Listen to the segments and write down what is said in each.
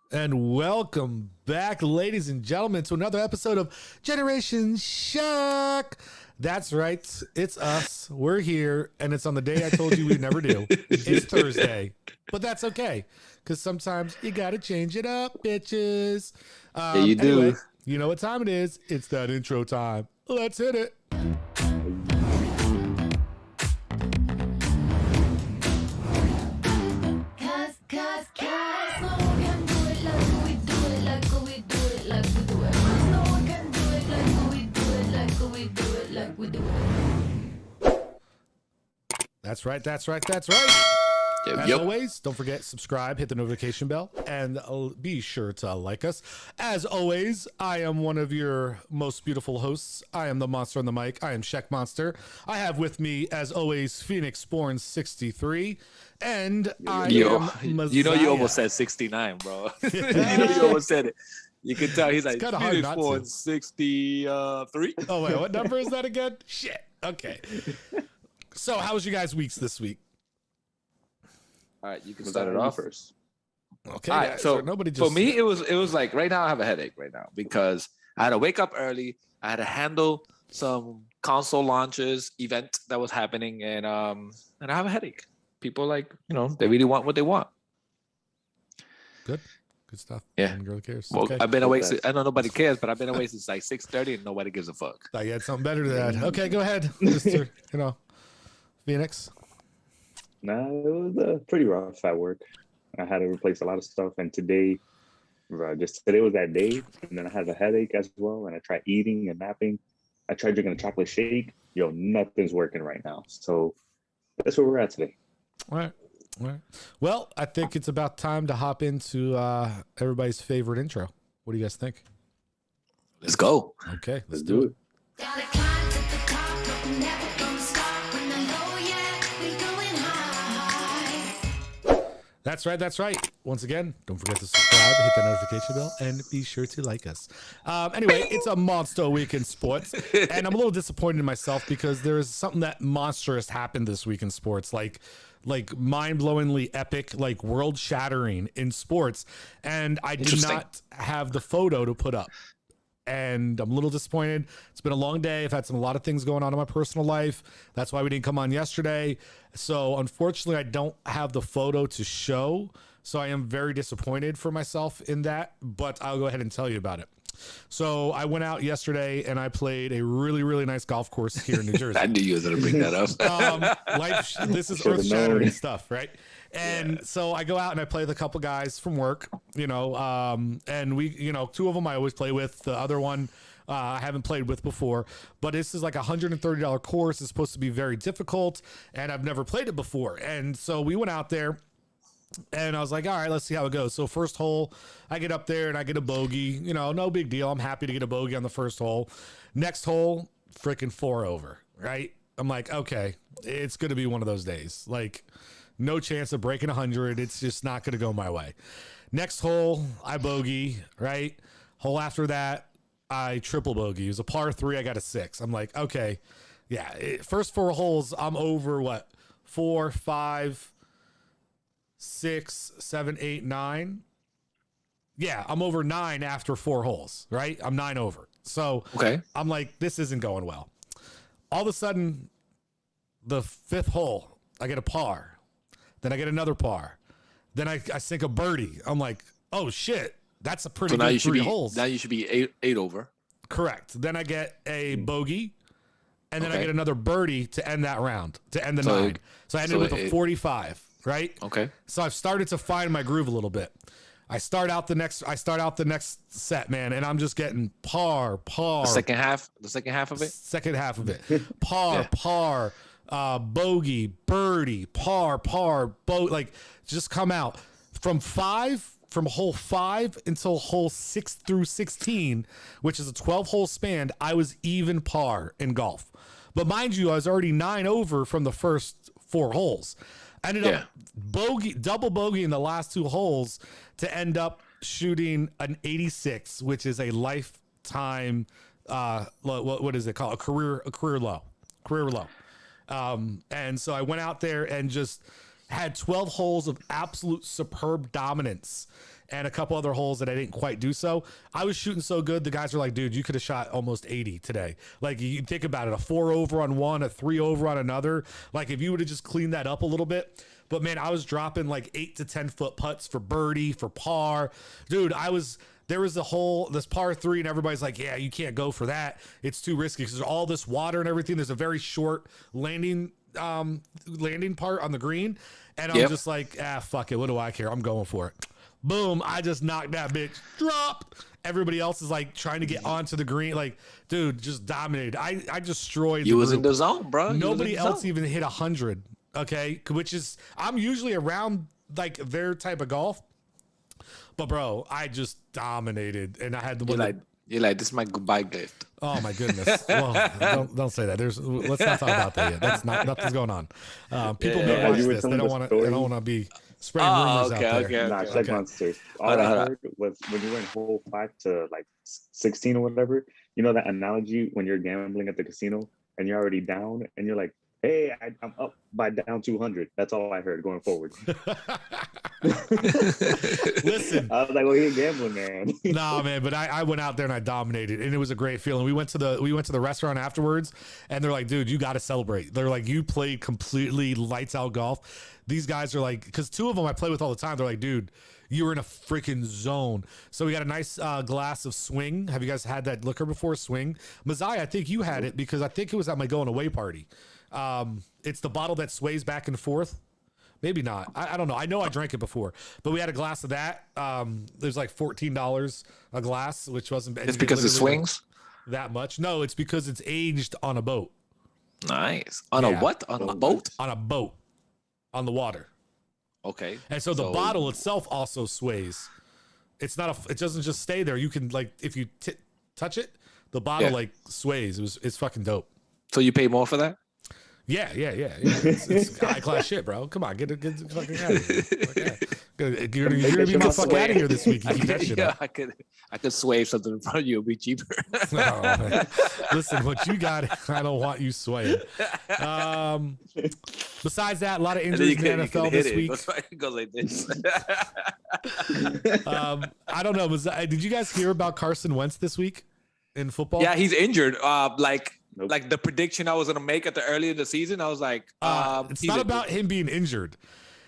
And welcome back, ladies and gentlemen, to another episode of Generation Shock. That's right. It's us. We're here, and it's on the day I told you we'd never do. It's Thursday, but that's okay, because sometimes you got to change it up, bitches. Yeah, you do. Anyway, you know what time it is. It's that intro time. Let's hit it. That's right. That's right. That's right. As always, don't forget, subscribe, hit the notification bell, and be sure to like us. As always, I am one of your most beautiful hosts. I am the monster on the mic. I am Shek Monster. I have with me, as always, Phoenix Born 63, and I am Messiah. You know you almost said 69, bro. You know you almost said it. You can tell he's like Phoenix Born 63. Oh, wait, what number is that again? Shit. Okay. So, how was you guys' weeks this week? All right, you can start it off first. Okay. All right, so nobody just... for me, it was like right now I have a headache right now because I had to wake up early. I had to handle some console launches event that was happening, and I have a headache. People they really want what they want. Good stuff. Yeah, no girl cares. Well, okay. I've been awake. I know nobody cares, but I've been awake since like 6:30, and nobody gives a fuck. I had something better than that. Okay, go ahead, Mr. Phoenix. Nah, it was pretty rough at work. I had to replace a lot of stuff, and today was that day. And then I had a headache as well, and I tried eating and napping. I tried drinking a chocolate shake. Nothing's working right now. So that's where we're at today. All right. Well, I think it's about time to hop into everybody's favorite intro. What do you guys think? Let's go. Okay, let's do it. That's right. Once again, don't forget to subscribe, hit that notification bell, and be sure to like us. Anyway, it's a monster week in sports, and I'm a little disappointed in myself because there is something that monstrous happened this week in sports, like mind-blowingly epic, like world-shattering in sports, and I did not have the photo to put up. And I'm a little disappointed. It's been a long day. I've had a lot of things going on in my personal life. That's why we didn't come on yesterday. So unfortunately, I don't have the photo to show. So I am very disappointed for myself in that, but I'll go ahead and tell you about it. So I went out yesterday and I played a really, really nice golf course here in New Jersey. I knew you was going to bring that up. This is earth-shattering stuff, right? And so I go out and I play with a couple guys from work, and we, two of them I always play with. The other one I haven't played with before, but this is like a $130 course. It's supposed to be very difficult, and I've never played it before. And so we went out there. And I was like, all right, let's see how it goes. So first hole, I get up there and I get a bogey. No big deal. I'm happy to get a bogey on the first hole. Next hole, freaking 4 over, right? I'm like, okay, it's going to be one of those days. Like, no chance of breaking 100. It's just not going to go my way. Next hole, I bogey, right? Hole after that, I triple bogey. It was a par 3. I got a 6. I'm like, okay, yeah. First 4 holes, I'm over what? 4, 5, 6, 7, 8, 9. Yeah, I'm over 9 after 4 holes, right? I'm 9 over. So okay. I'm like, this isn't going well. All of a sudden, the 5th hole, I get a par. Then I get another par. Then I sink a birdie. I'm like, oh shit, that's a pretty good 3 holes. Now you should be 8 over. Correct. Then I get a bogey. And then I get another birdie to end that round, to end the 9. So I ended with a 45. Right. Okay. So I've started to find my groove a little bit. I start out the next set, man, and I'm just getting par. The second half of it. Second half of it. Par, bogey, birdie, par, like just come out from hole 5 until hole 6 through 16, which is a 12-hole span. I was even par in golf, but mind you, I was already 9 over from the first 4 holes. I ended up double bogey in the last 2 holes to end up shooting an 86, which is a lifetime, what is it called? A career low. And so I went out there and just had 12 holes of absolute superb dominance. and a couple other holes that I didn't quite do so. I was shooting so good. The guys were like, dude, you could have shot almost 80 today. Like, you think about it, a 4 over on one, a 3 over on another. Like, if you would have just cleaned that up a little bit. But man, I was dropping like 8 to 10 foot putts for birdie, for par. Dude, there was this par 3 and everybody's like, yeah, you can't go for that. It's too risky because there's all this water and everything. There's a very short landing part on the green. And I'm just like, fuck it. What do I care? I'm going for it. Boom. I just knocked that bitch. Drop. Everybody else is like trying to get onto the green. Like, dude, just dominated. I destroyed You was in the zone, bro. Nobody else even hit 100. Okay. Which is, I'm usually around like their type of golf. But bro, I just dominated, and I had the one. You're like, this is my goodbye gift. Oh my goodness! Well, don't say that. Let's not talk about that yet. That's nothing's going on. People may watch this. They don't want to be spreading rumors out there. Check Monster. All I heard was when you were in hole 5 to like 16 or whatever. You know that analogy when you're gambling at the casino and you're already down, and you're like, hey, I'm up by down 200. That's all I heard going forward. Listen, I was like, well, he ain't gambling, man. Nah, man, but I went out there and I dominated, and it was a great feeling. We went to the restaurant afterwards, and they're like, dude, you got to celebrate. They're like, you played completely lights out golf. These guys are like, because 2 of them I play with all the time. They're like, dude, you were in a freaking zone. So we got a nice glass of Swing. Have you guys had that liquor before, Swing? Mazai, I think you had it because I think it was at my going away party. It's the bottle that sways back and forth. Maybe not. I don't know. I know I drank it before, but we had a glass of that. There's like $14 a glass, which wasn't. It's because it swings that much. No, it's because it's aged on a boat. Nice. On a what? On a boat? On a boat. On the water. Okay. And so the bottle itself also sways. It's not it doesn't just stay there. You can like, if you touch it, the bottle like sways. It's fucking dope. So you pay more for that? Yeah. It's high class shit, bro. Come on, get the fucking out of here. You're gonna be my fuck out of here this week. You keep that shit up. I could sway something in front of you. It'd be cheaper. Oh, listen, what you got, I don't want you swaying. Besides that, a lot of injuries in the NFL this week. It goes like this. I don't know. Did you guys hear about Carson Wentz this week in football? Yeah, he's injured. Like the prediction I was gonna make at the early of the season, I was like, it's not about him being injured.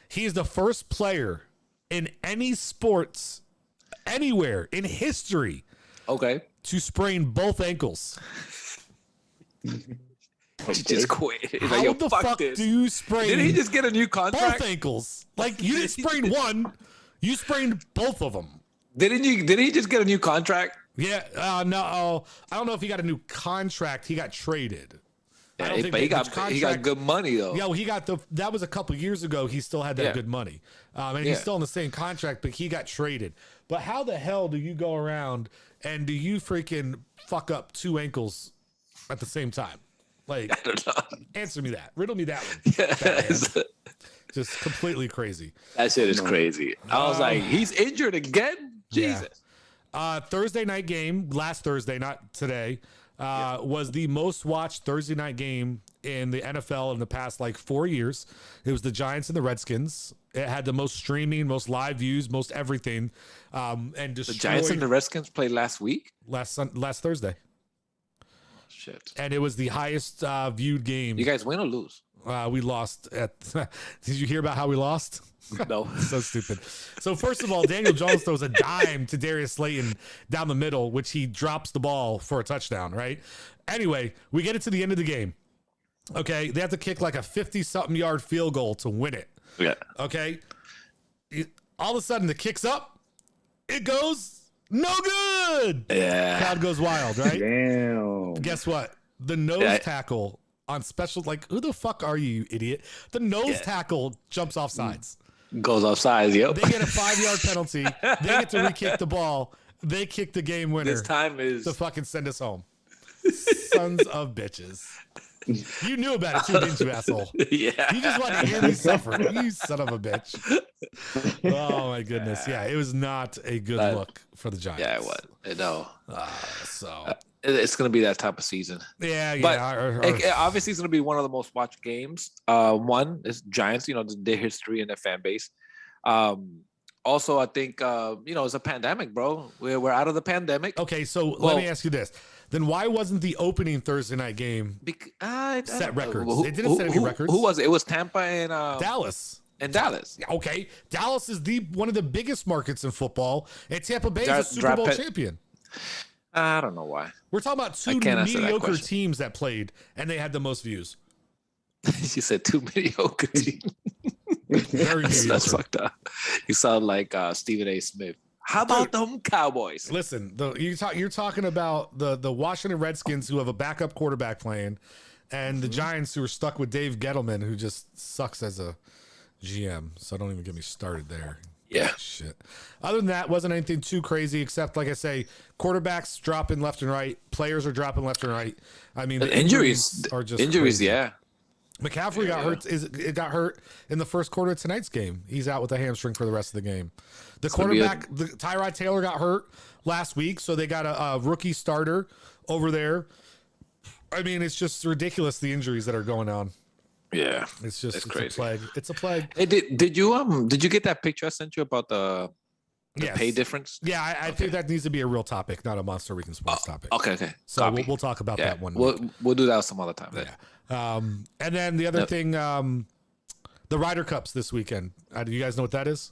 He is the first player in any sports anywhere in history to sprain both ankles. He just quit. How like, the fuck do you sprain? Did he just get a new contract? Both ankles. Like, you didn't sprain one, you sprained both of them. Did he just get a new contract? Yeah, no, I don't know if he got a new contract. He got traded. Yeah, but he got good money though. Yeah, well, that was a couple years ago. He still had that good money, and he's still in the same contract, but he got traded. But how the hell do you go around and do you freaking fuck up 2 ankles at the same time? Like, I don't know. Answer me that. Riddle me that one. Just completely crazy. That shit is crazy. I was like, he's injured again? Jesus. Thursday night game, last Thursday, not today, was the most watched Thursday night game in the NFL in the past like 4 years. It was the Giants and the Redskins. It had the most streaming, most live views, most everything. And destroyed. The Giants and the Redskins played last week? Last Thursday. Shit. And it was the highest viewed game. You guys win or lose? We lost at. Did you hear about how we lost? No. So stupid. So first of all, Daniel Jones throws a dime to Darius Slayton down the middle, which he drops the ball for a touchdown, right? Anyway, we get it to the end of the game. Okay, they have to kick like a 50-something yard field goal to win it. Yeah. Okay. All of a sudden, the kick's up. It goes no good. Yeah. Crowd goes wild, right? Damn. Guess what? The nose tackle on special, like, who the fuck are you idiot? The nose tackle jumps off sides. Goes offside, yep. They get a 5-yard penalty. They get to re-kick the ball. They kick the game winner. This time is to fucking send us home. Sons of bitches. You knew about it too, didn't you, asshole? Yeah. You just wanted to hear me suffer. You son of a bitch. Oh my goodness. Yeah, it was not a good look for the Giants. Yeah, it was. No. So it's going to be that type of season. Yeah, but obviously it's going to be one of the most watched games. One is Giants, their history and their fan base. also I think it's a pandemic, bro. We're out of the pandemic. Okay, so let me ask you this. Then why wasn't the opening Thursday night game set records? It didn't set any records. Who was it? It was Tampa and Dallas. And Dallas. Okay. Dallas is one of the biggest markets in football, and Tampa Bay is a Super Bowl champion. I don't know why. We're talking about two mediocre teams that played, and they had the most views. You said two mediocre teams. Very mediocre. That's fucked up. You sound like Stephen A. Smith. How about them Cowboys? Listen, you're talking about the Washington Redskins, who have a backup quarterback playing, and the Giants, who are stuck with Dave Gettleman, who just sucks as a GM. So don't even get me started there. Yeah. Shit. Other than that, wasn't anything too crazy, except, like I say, quarterbacks dropping left and right. Players are dropping left and right. I mean, the injuries are just crazy. Yeah. McCaffrey got hurt in the first quarter of tonight's game. He's out with a hamstring for the rest of the game. The quarterback, Tyrod Taylor, got hurt last week, so they got a rookie starter over there. I mean, it's just ridiculous, the injuries that are going on. Yeah, it's crazy. A plague. It's a plague. Hey, did you get that picture I sent you about the pay difference? Yeah, I think that needs to be a real topic, not a Monster Week in Sports topic. Okay. So we'll talk about that one. We'll do that some other time. Then. Yeah. And then the other thing, the Ryder Cups this weekend. Do you guys know what that is?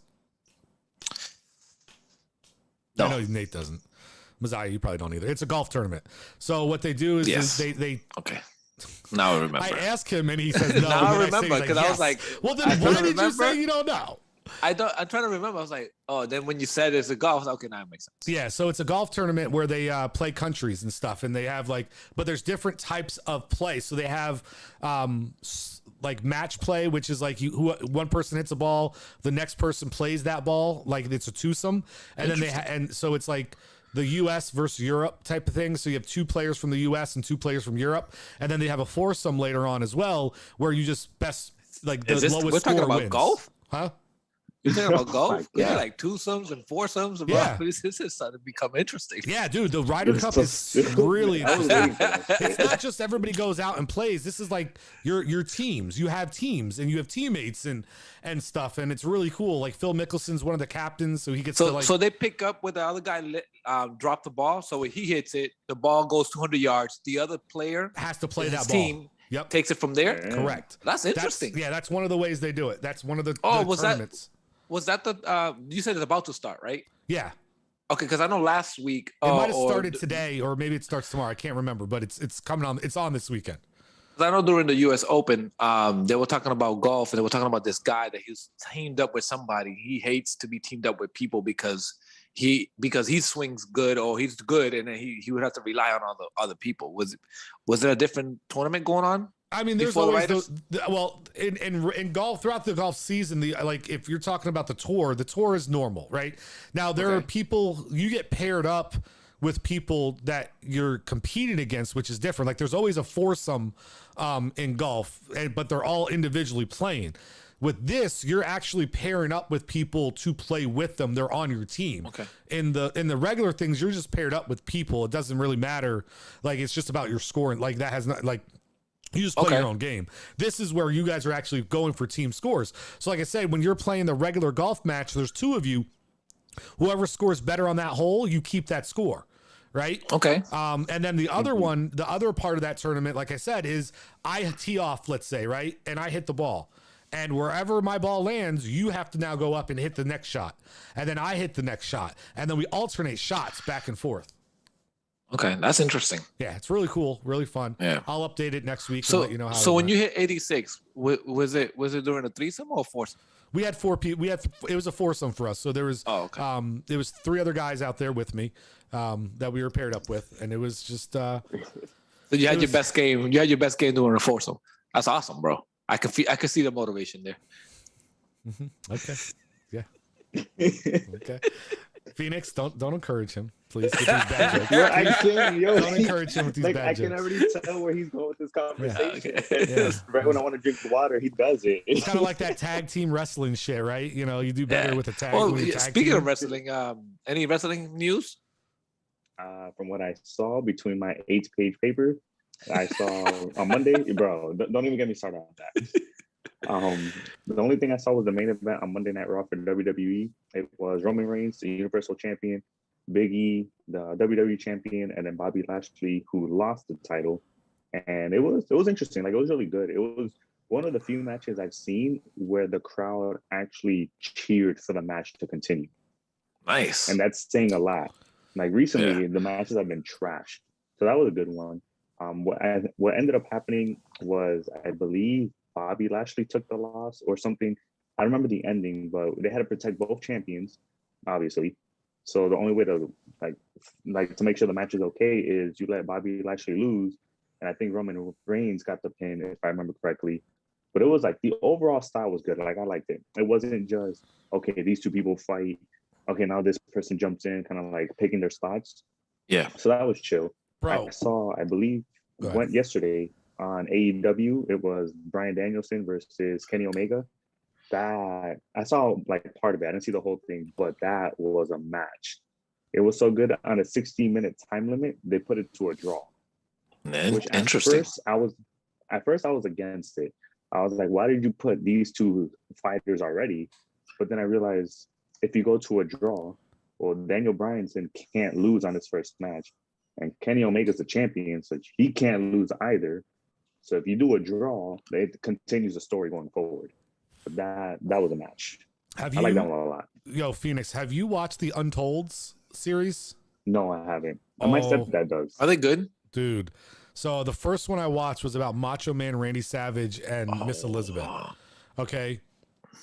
No. I know Nate doesn't. Mazai, you probably don't either. It's a golf tournament. So what they do is they okay. Now I remember. I asked him and he says no. Now I remember because I was like, well, then why did you say you don't know? I'm trying to remember. I was like, oh, then when you said it's a golf, I was like, okay, now it makes sense. Yeah, so it's a golf tournament where they play countries and stuff, and they have but there's different types of play. So they have like match play, which is like one person hits a ball, the next person plays that ball, like it's a twosome, and then and so it's like the U.S. versus Europe type of thing. So you have two players from the U.S. and two players from Europe, and then they have a foursome later on as well, where you just best lowest score wins. We're talking about golf, huh? You're talking about golf? Yeah, like two-sums and four-sums. Yeah. This is starting to become interesting. Yeah, dude, the Ryder Cup is really it's not just everybody goes out and plays. This is like your teams. You have teams and you have teammates and stuff, and it's really cool. Like Phil Mickelson's one of the captains, so he gets so they pick up where the other guy dropped the ball. So when he hits it, the ball goes 200 yards. The other player has to play that ball. Yep. Takes it from there. Correct. That's interesting. That's one of the ways they do it. That's one of the tournaments. Was that the you said it's about to start, right? Yeah. Okay, because I know last week it might have started today, or maybe it starts tomorrow. I can't remember, but it's coming on. It's on this weekend. I know during the U.S. Open, they were talking about golf, and they were talking about this guy that he's teamed up with somebody. He hates to be teamed up with people because he swings good or he's good, and then he would have to rely on other people. Was there a different tournament going on? I mean, there's always in golf throughout the golf season. If you're talking about the tour is normal, right? Now there are people you get paired up with people that you're competing against, which is different. Like there's always a foursome in golf, but they're all individually playing. With this, you're actually pairing up with people to play with them. They're on your team. Okay. In the regular things, you're just paired up with people. It doesn't really matter. Like it's just about your scoring. Like that has not like. You just play your own game. This is where you guys are actually going for team scores. So like I said, when you're playing the regular golf match, there's two of you. Whoever scores better on that hole, you keep that score, right? Okay. And then the other one, the other part of that tournament, like I said, is I tee off, let's say, right? And I hit the ball. And wherever my ball lands, you have to now go up and hit the next shot. And then I hit the next shot. And then we alternate shots back and forth. Okay, that's interesting. Yeah, it's really cool, really fun. Yeah, I'll update it next week. So, and let you know how. So when you hit 86, was it during a threesome or a foursome? We had four people. It was a foursome for us. So there was there was three other guys out there with me that we were paired up with, and it was just. So you had your best game. You had your best game during a foursome. That's awesome, bro. I can see the motivation there. Mm-hmm. Okay. Yeah. Okay. Phoenix, don't encourage him, please. With these bad jokes. I can, don't encourage him with these bad jokes. I can already tell where he's going with this conversation. Yeah. Right when I want to drink water, he does it. It's kind of like that tag team wrestling shit, right? You know, you do better with a tag. Speaking of wrestling, any wrestling news? From what I saw between my 8-page paper, I saw on Monday, bro. Don't even get me started on that. The only thing I saw was the main event on Monday Night Raw for WWE. It was Roman Reigns, the Universal Champion, Big E, the WWE Champion, and then Bobby Lashley, who lost the title. And it was interesting. Like, it was really good. It was one of the few matches I've seen where the crowd actually cheered for the match to continue. Nice. And that's saying a lot. Like, recently, the matches have been trashed. So that was a good one. What ended up happening was, I believe, Bobby Lashley took the loss or something. I don't remember the ending, but they had to protect both champions, obviously. So the only way to like to make sure the match is okay is you let Bobby Lashley lose. And I think Roman Reigns got the pin, if I remember correctly. But it was like the overall style was good. Like, I liked it. It wasn't just, okay, these two people fight. Okay, now this person jumps in, kind of like picking their spots. Yeah. So that was chill. Bro. I saw, I believe, went yesterday on AEW. It was Bryan Danielson versus Kenny Omega. That I saw like part of it. I didn't see the whole thing, but that was a match. It was so good. On a 60-minute time limit, they put it to a draw. Which Interesting. At first I was against it. I was like, why did you put these two fighters already? But then I realized if you go to a draw, well, Daniel Bryan can't lose on his first match. And Kenny Omega's the champion, so he can't lose either. So if you do a draw, it continues the story going forward. But that was a match. I like that one a lot. Yo, Phoenix, have you watched the Untolds series? No, I haven't. My stepdad does. Are they good? Dude. So the first one I watched was about Macho Man Randy Savage and Miss Elizabeth. Okay.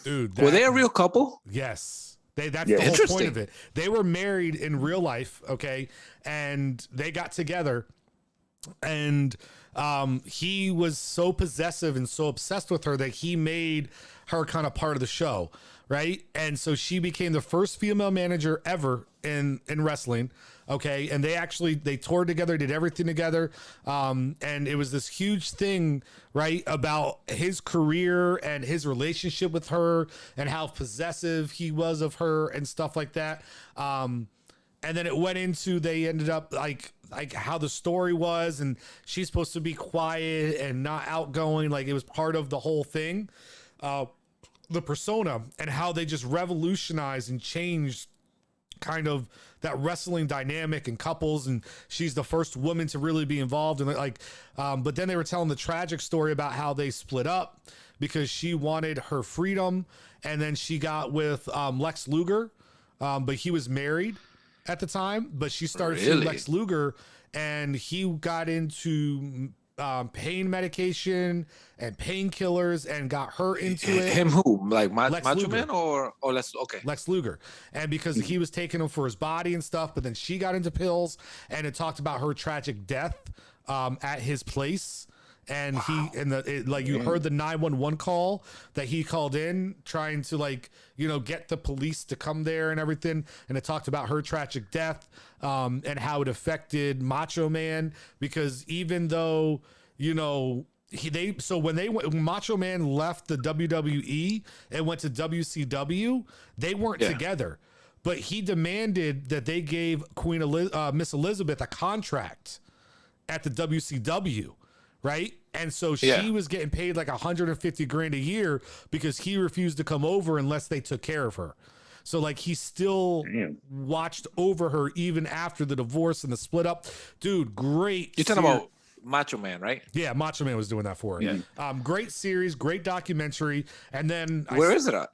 Dude. Were they a real couple? Yes. That's the whole point of it. They were married in real life, okay? And they got together, and he was so possessive and so obsessed with her that he made her kind of part of the show, right? And so she became the first female manager ever in wrestling, okay? And they toured together, did everything together, and it was this huge thing, right, about his career and his relationship with her and how possessive he was of her and stuff like that. And then it went into, they ended up like how the story was, and she's supposed to be quiet and not outgoing. Like, it was part of the whole thing, the persona, and how they just revolutionized and changed kind of that wrestling dynamic and couples. And she's the first woman to really be involved in it. But then they were telling the tragic story about how they split up because she wanted her freedom. And then she got with Lex Luger, but he was married at the time, but she started seeing Lex Luger, and he got into pain medication and painkillers and got her into it. Him who? Like Macho Luger. Man or Lex Luger. And because he was taking them for his body and stuff, but then she got into pills, and it talked about her tragic death at his place. And you heard the 911 call that he called in trying to get the police to come there and everything. And it talked about her tragic death and how it affected Macho Man, because even though, when Macho Man left the WWE and went to WCW, they weren't together, but he demanded that they gave Miss Elizabeth a contract at the WCW. Right. And so she was getting paid like $150,000 a year because he refused to come over unless they took care of her. So he still watched over her even after the divorce and the split up. Dude, great. You're talking about Macho Man, right? Yeah, Macho Man was doing that for her. Yeah. Great series, great documentary. And then where is it at?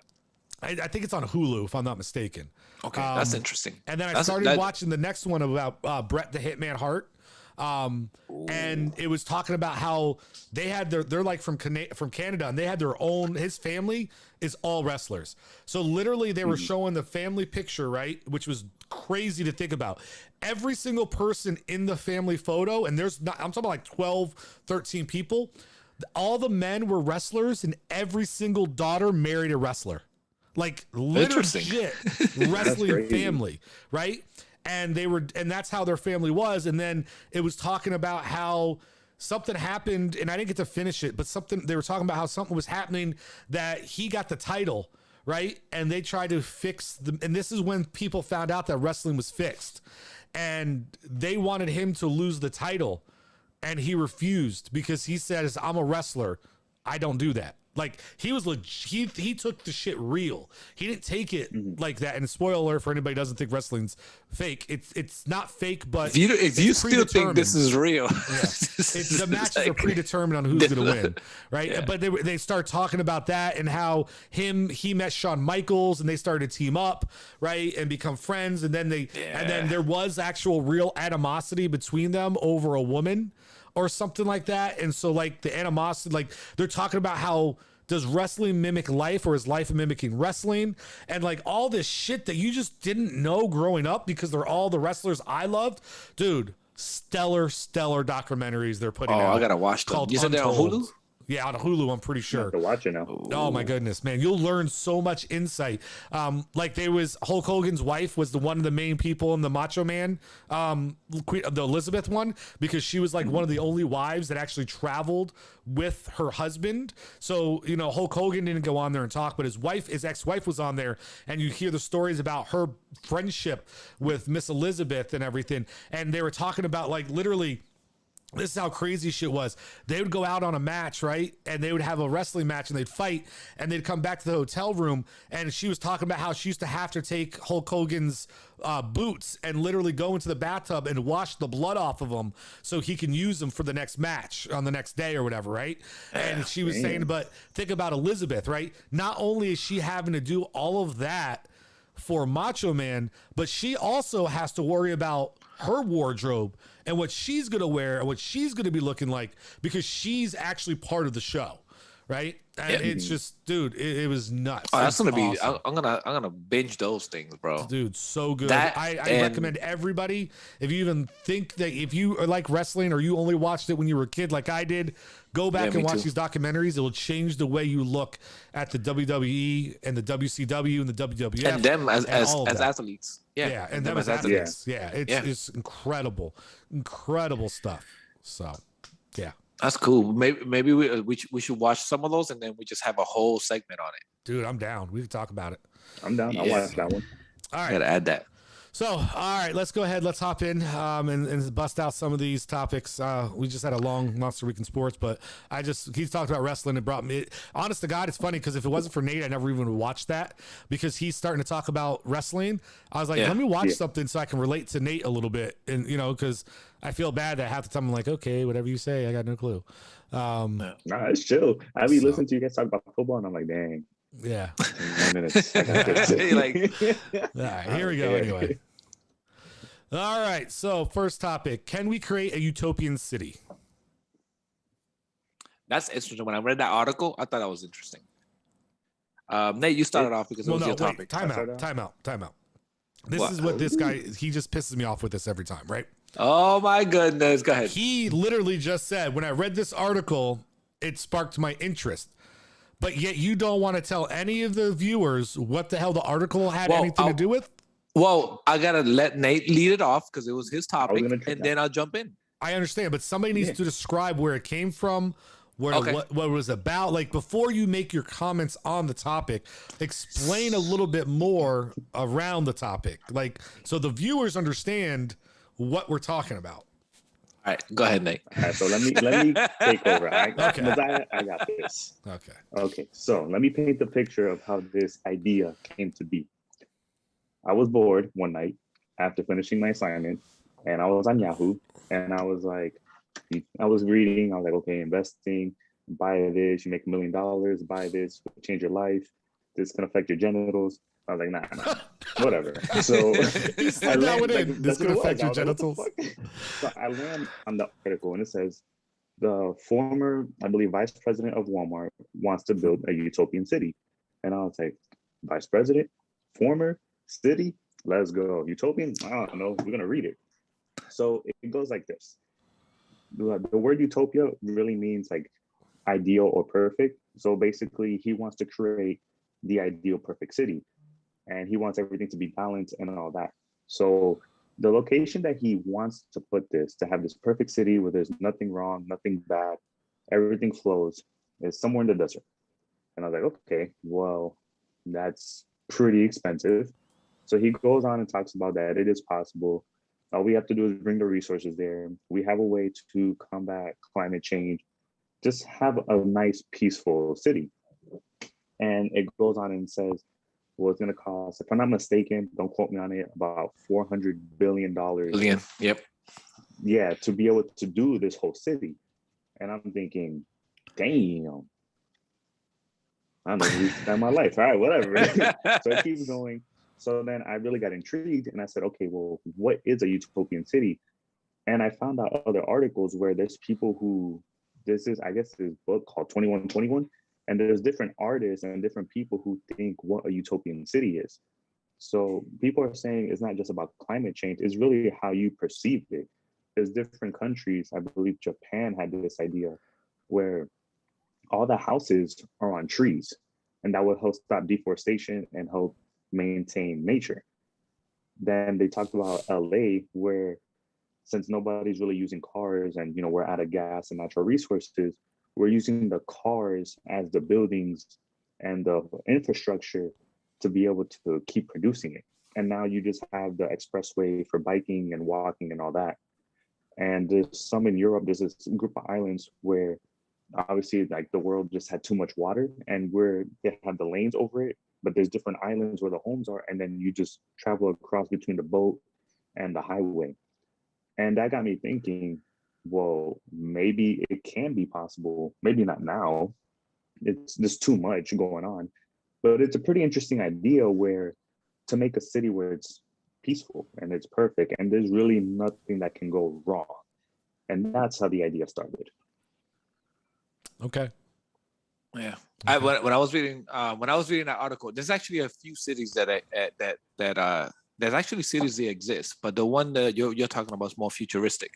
I think it's on Hulu, if I'm not mistaken. Okay, that's interesting. And then I started watching the next one about Bret the Hitman Hart. And it was talking about how they had they're like from Canada, and they had their own, his family is all wrestlers. So literally they were showing the family picture, right? Which was crazy to think about. Every single person in the family photo, and I'm talking about like 12, 13 people. All the men were wrestlers, and every single daughter married a wrestler. Like legit wrestling family, right? And that's how their family was. And then it was talking about how something happened, and I didn't get to finish it, but they were talking about how something was happening that he got the title, right? And they tried to fix and this is when people found out that wrestling was fixed, and they wanted him to lose the title, and he refused because he says, I'm a wrestler. I don't do that. Like he was he took the shit real. He didn't take it like that. And spoiler alert for anybody who doesn't think wrestling's fake. It's not fake, but if you still think this is real, the matches are predetermined on who's going to win, right? Yeah. But they start talking about that and how he met Shawn Michaels and they started to team up, right, and become friends. And then there was actual real animosity between them over a woman or something like that. And so like the animosity, like they're talking about how does wrestling mimic life or is life mimicking wrestling? And like all this shit that you just didn't know growing up because they're all the wrestlers I loved. Dude, stellar documentaries they're putting out. I gotta watch them. You said they're on Hulu? Yeah, on Hulu, I'm pretty sure. I have to watch it now. Oh my goodness, man. You'll learn so much insight. Like there was Hulk Hogan's wife was one of the main people in the Macho Man, the Elizabeth one, because she was like one of the only wives that actually traveled with her husband. So, you know, Hulk Hogan didn't go on there and talk, but his ex-wife was on there, and you hear the stories about her friendship with Miss Elizabeth and everything. And they were talking about like literally, this is how crazy shit was. They would go out on a match, right? And they would have a wrestling match and they'd fight and they'd come back to the hotel room. And she was talking about how she used to have to take Hulk Hogan's boots and literally go into the bathtub and wash the blood off of them so he can use them for the next match on the next day or whatever, right? And she was saying, but think about Elizabeth, right? Not only is she having to do all of that for Macho Man, but she also has to worry about her wardrobe and what she's going to wear and what she's going to be looking like because she's actually part of the show, right? And it's just, dude, it was nuts. Oh, that's going to be, awesome. I'm going to binge those things, bro. Dude, so good. I recommend everybody, if you even think that if you are like wrestling or you only watched it when you were a kid like I did, go back and watch these documentaries. It will change the way you look at the WWE and the WCW and the WWF. And them as athletes. Yeah, and them as athletes. Yeah, it's incredible stuff. So, yeah. That's cool. Maybe we should watch some of those and then we just have a whole segment on it. Dude, I'm down. We can talk about it. I'm down. I'll watch that one. All right. Gotta add that. So, all right, let's go ahead. Let's hop in and bust out some of these topics. We just had a long Monster Week in Sports, but he's talked about wrestling and brought me. Honest to God, it's funny because if it wasn't for Nate, I never even would watch that because he's starting to talk about wrestling. I was like, let me watch something so I can relate to Nate a little bit. And, you know, because I feel bad that half the time I'm like, okay, whatever you say, I got no clue. Nah, it's chill. I be listening to you guys talk about football and I'm like, dang. Yeah. 9 minutes. I got this. All right, here we go anyway. All right, so first topic. Can we create a utopian city? That's interesting. When I read that article, I thought that was interesting. Nate, you started off because it was your topic. Time out. This is what this guy, he just pisses me off with this every time, right? Oh my goodness. Go ahead. He literally just said, when I read this article, it sparked my interest. But yet you don't want to tell any of the viewers what the hell the article had anything to do with? Well, I got to let Nate lead it off because it was his topic, and then I'll jump in. I understand, but somebody needs to describe where it came from, what it was about. Like, before you make your comments on the topic, explain a little bit more around the topic. Like, so the viewers understand what we're talking about. All right, go ahead, Nate. All right, so let me take over. I got this. Okay. So let me paint the picture of how this idea came to be. I was bored one night after finishing my assignment, and I was on Yahoo, and I was like, I was reading. I was like, okay, investing, buy this, you make $1 million, buy this, change your life. This can affect your genitals. I was like, nah, whatever. So I landed, this could affect your genitals. So I land on the article and it says the former, I believe, vice president of Walmart wants to build a utopian city. And I was like, vice president, former city, let's go. Utopian, I don't know, we're gonna read it. So it goes like this. The word utopia really means like ideal or perfect. So basically he wants to create the ideal perfect city. And he wants everything to be balanced and all that. So the location that he wants to put this, to have this perfect city where there's nothing wrong, nothing bad, everything flows, is somewhere in the desert. And I was like, okay, well, that's pretty expensive. So he goes on and talks about that. It is possible. All we have to do is bring the resources there. We have a way to combat climate change. Just have a nice, peaceful city. And it goes on and says, well, it's going to cost, if I'm not mistaken, don't quote me on it, about $400 billion. Billion. Yep. Yeah, to be able to do this whole city. And I'm thinking, damn, I don't know where to spend my life. All right, whatever. So it keeps going. So then I really got intrigued and I said, okay, well, what is a utopian city? And I found out other articles where there's people who, this is, I guess, this book called 2121. And there's different artists and different people who think what a utopian city is. So people are saying it's not just about climate change, it's really how you perceive it. There's different countries, I believe Japan had this idea where all the houses are on trees, and that would help stop deforestation and help maintain nature. Then they talked about LA, where since nobody's really using cars and we're out of gas and natural resources, we're using the cars as the buildings and the infrastructure to be able to keep producing it. And now you just have the expressway for biking and walking and all that. And there's some in Europe, there's this group of islands where obviously like the world just had too much water and where they have the lanes over it, but there's different islands where the homes are. And then you just travel across between the boat and the highway. And that got me thinking, well, maybe it can be possible. Maybe not now. It's just too much going on. But it's a pretty interesting idea where to make a city where it's peaceful and it's perfect and there's really nothing that can go wrong. And that's how the idea started. Okay. Yeah. When I was reading that article, there's actually a few cities that there's actually cities that exist, but the one that you're talking about is more futuristic.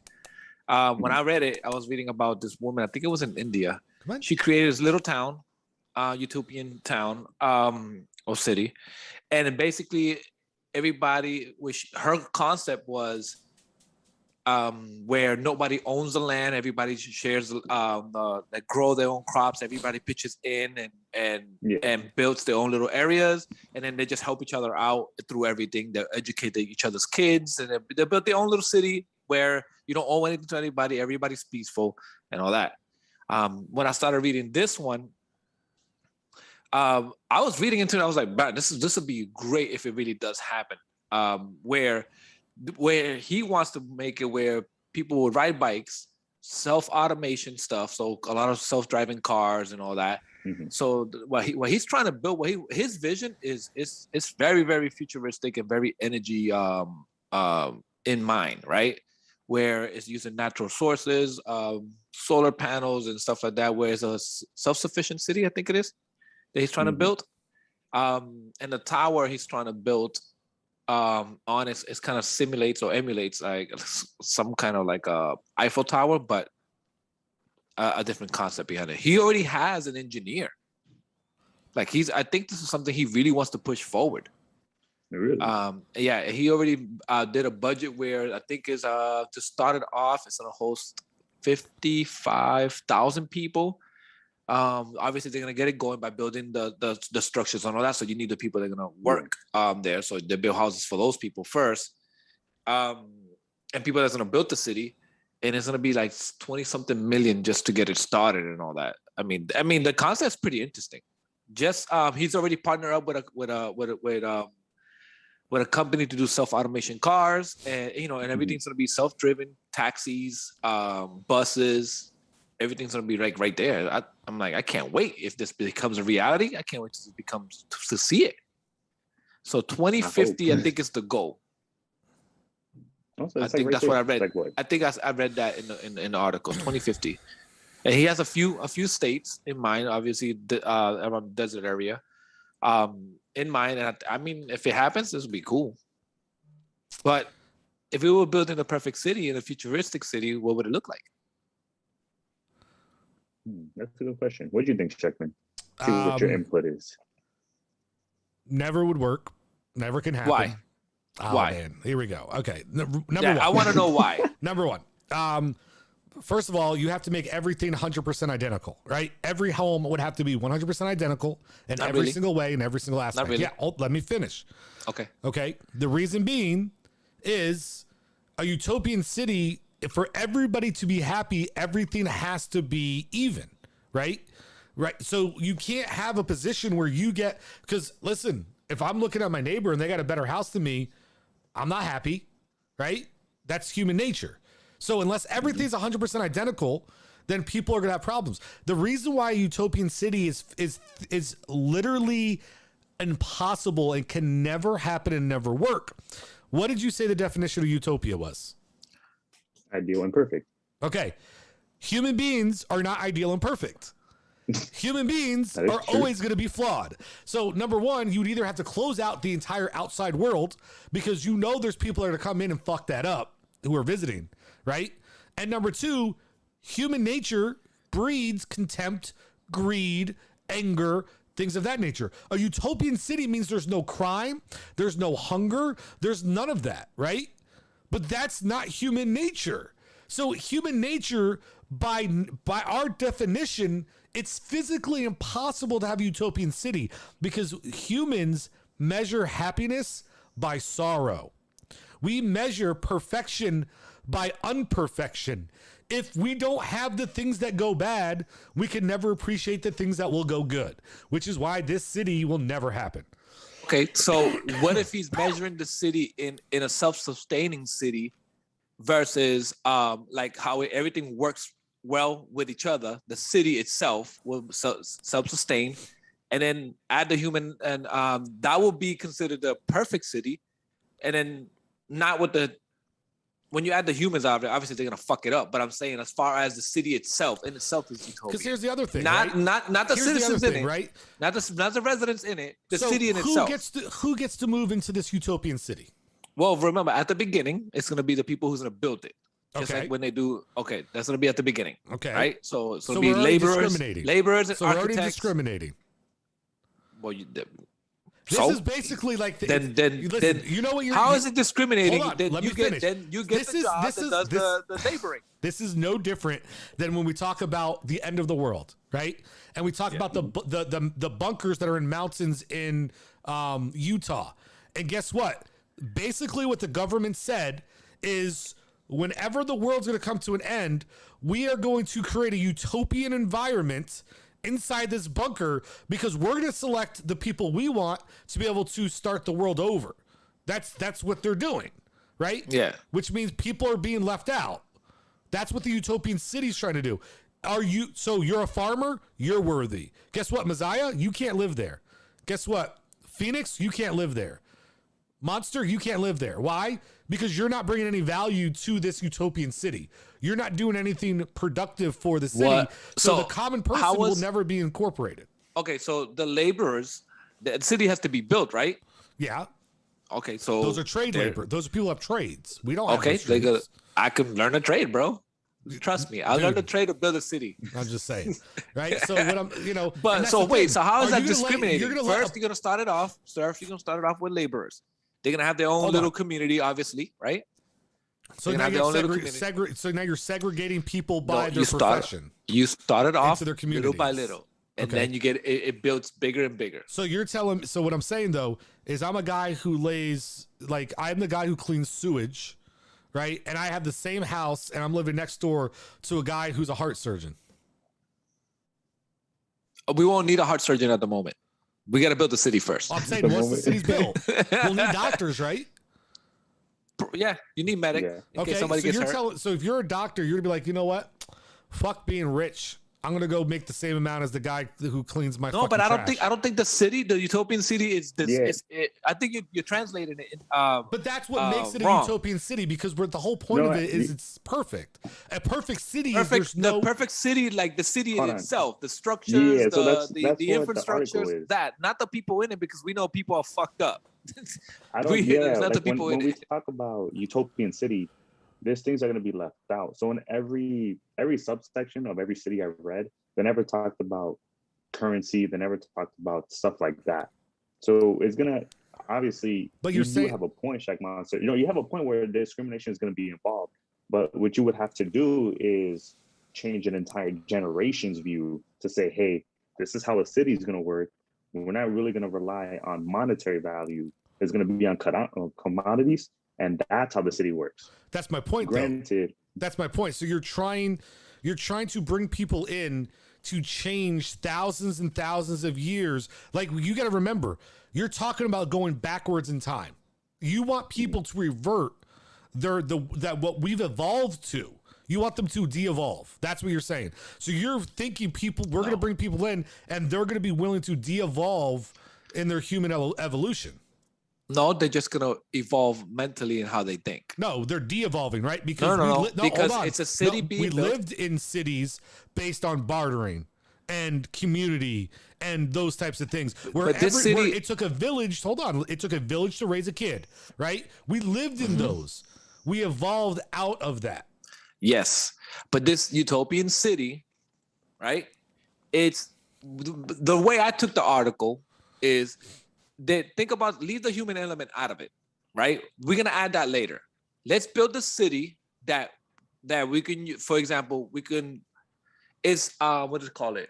When I read it, I was reading about this woman. I think it was in India. She created this little town, utopian town or city, and then basically everybody. Her concept was where nobody owns the land. Everybody shares they grow their own crops. Everybody pitches in and builds their own little areas, and then they just help each other out through everything. They educate each other's kids, and they built their own little city where you don't owe anything to anybody. Everybody's peaceful and all that. When I started reading this one, I was reading into it. I was like, man, this would be great if it really does happen. Where he wants to make it where people would ride bikes, self-automation stuff. So a lot of self-driving cars and all that. Mm-hmm. So what he's trying to build, his vision is very, very futuristic and very energy in mind, right? Where it's using natural sources, solar panels and stuff like that, where it's a self-sufficient city, I think it is, that he's trying to build. And the tower he's trying to build on it kind of simulates or emulates like some kind of like a Eiffel Tower, but a different concept behind it. He already has an engineer. Like I think this is something he really wants to push forward. Really? Yeah, he already did a budget where I think is to start it off, it's gonna host 55,000 people. Obviously they're gonna get it going by building the structures and all that. So you need the people that are gonna work there. So they build houses for those people first, and people that's gonna build the city, and it's gonna be like 20-something million just to get it started and all that. I mean the concept's pretty interesting. Just he's already partnered up with a company to do self-automation cars, and and everything's gonna be self-driven, taxis, buses. Everything's gonna be like right there. I'm like, I can't wait if this becomes a reality. I can't wait to see it. So 2050, I think is the goal. I think that's what I read. I think I read that in the article. 2050, and he has a few states in mind. Obviously, around the desert area, in mind. And I mean, if it happens, this would be cool. But if we were building a perfect city in a futuristic city, what would it look like? That's a good question. What do you think, Checkman? See what your input is. Never would work. Never can happen. Why? Why? Man. Here we go. Okay. Number one. I want to know why. Number one. First of all, you have to make everything 100% identical, right? Every home would have to be 100% identical in every single way, in every single aspect. Really. Yeah. Let me finish. Okay. The reason being is a utopian city, for everybody to be happy, everything has to be even, right? right? So you can't have a position where you get, because listen, if I'm looking at my neighbor and they got a better house than me, I'm not happy, right? That's human nature. So unless everything's 100% identical, then people are gonna have problems. The reason why Utopian City is literally impossible and can never happen and never work. What did you say the definition of utopia was? Ideal and perfect. Okay. Human beings are not ideal and perfect. Human beings are true. always going to be flawed. So number one, you would either have to close out the entire outside world because you know there's people that are going to come in and fuck that up who are visiting, right? And number two, human nature breeds contempt, greed, anger, things of that nature. A utopian city means there's no crime, there's no hunger, there's none of that, right? But that's not human nature. So human nature, by our definition, it's physically impossible to have a utopian city because humans measure happiness by sorrow. We measure perfection by unperfection. If we don't have the things that go bad, we can never appreciate the things that will go good, which is why this city will never happen. Okay, so what if he's measuring the city in a self-sustaining city versus like how everything works well with each other? The city itself will self-sustain, and then add the human, and that will be considered the perfect city. And then not with the, when you add the humans out of it, obviously they're gonna fuck it up. But I'm saying as far as the city itself in itself is utopia. Because here's the other thing, not right? not the Here's citizens the other in thing, it, right? Not the residents in it. The So city in itself. Who gets to move into this utopian city? Well, remember at the beginning, it's gonna be the people who's gonna build it. Just Okay. like when they do, okay, that's gonna be at the beginning. Okay. Right? So So it'll be we're already laborers discriminating. and So we're already architects. discriminating. Well, This so is basically like then you know what you're. how is it discriminating? Hold on, Then let you me get finish. then you get This the is- job this that is- does this- the laboring. This is no different than when we talk about the end of the world, right? And we talk about the bunkers that are in mountains in Utah. And guess what? Basically, what the government said is whenever the world's going to come to an end, we are going to create a utopian environment inside this bunker because we're going to select the people we want to be able to start the world over. That's what they're doing, right? Yeah. Which means people are being left out. That's what the utopian city's trying to do. So you're a farmer, you're worthy. Guess what, Messiah? You can't live there. Guess what? Phoenix, you can't live there. Monster, you can't live there. Why? Because you're not bringing any value to this utopian city. You're not doing anything productive for the city. What? So the So common person how will was- never be incorporated. Okay, so the laborers, the city has to be built, right? Yeah. Okay, so Those are trade they're- labor. Those are people who have trades. We don't have Okay, those they got. trades. I can learn a trade, bro. Trust me, I'll learn Dude. the trade to build a city. I'm just saying. Right? So what I'm, and But that's so the wait, thing. so how is Are that you gonna let- discriminating? you're gonna let First, you're gonna start it off. First, you're gonna start it off with laborers. They're gonna have their own Hold little on. community, obviously, right? So They now, have their own little so now you're segregating people by No, their you start- profession. You start it off their little by communities. little, and Okay. then you get it builds bigger and bigger. So you're telling. So what I'm saying though is I'm a guy who I'm the guy who cleans sewage, right? And I have the same house, and I'm living next door to a guy who's a heart surgeon. We won't need a heart surgeon at the moment. We got to build the city first. I'm saying once the city's built, we'll need doctors, right? Yeah, you need medic Yeah. in Okay. case somebody So gets you're hurt. telling. So if you're a doctor, you're gonna be like, you know what? Fuck being rich. I'm gonna go make the same amount as the guy who cleans my. No, but fucking I don't think the city, the utopian city, is this. Yeah. I think you're translating it. But that's what makes it a wrong. utopian city because the whole point No, of it is it's perfect. A perfect city is Perfect, there's no. the perfect city, like the city in Hold on. itself, the structures, Yeah, so the that's what the infrastructures, article is. that not the people in it, because we know people are fucked up. I don't. There's not the Like when people in we it. talk about utopian city, there's things that are going to be left out. So in every subsection of every city I've read, they never talked about currency. They never talked about stuff like that. So it's gonna obviously. But you you're do saying- have a point, Shaq Monster. You have a point where discrimination is going to be involved. But what you would have to do is change an entire generation's view to say, hey, this is how a city is going to work. We're not really going to rely on monetary value. It's going to be on commodities, and that's how the city works. That's my point, though. Granted, That's my point. So you're trying to bring people in to change thousands and thousands of years. Like, you got to remember, you're talking about going backwards in time. You want people to revert that what we've evolved to. You want them to de-evolve. That's what you're saying. So you're thinking we're going to bring people in and they're going to be willing to de-evolve in their human evolution. No, they're just gonna evolve mentally in how they think. No, they're de-evolving, right? Because because it's a city we lived in cities based on bartering and community and those types of things. Where it took a village. Hold on, it took a village to raise a kid, right? We lived in those. We evolved out of that. Yes, but this utopian city, right? It's the way I took the article is. They leave the human element out of it, right? We're gonna add that later. Let's build a city that we can, for example, what do you call it?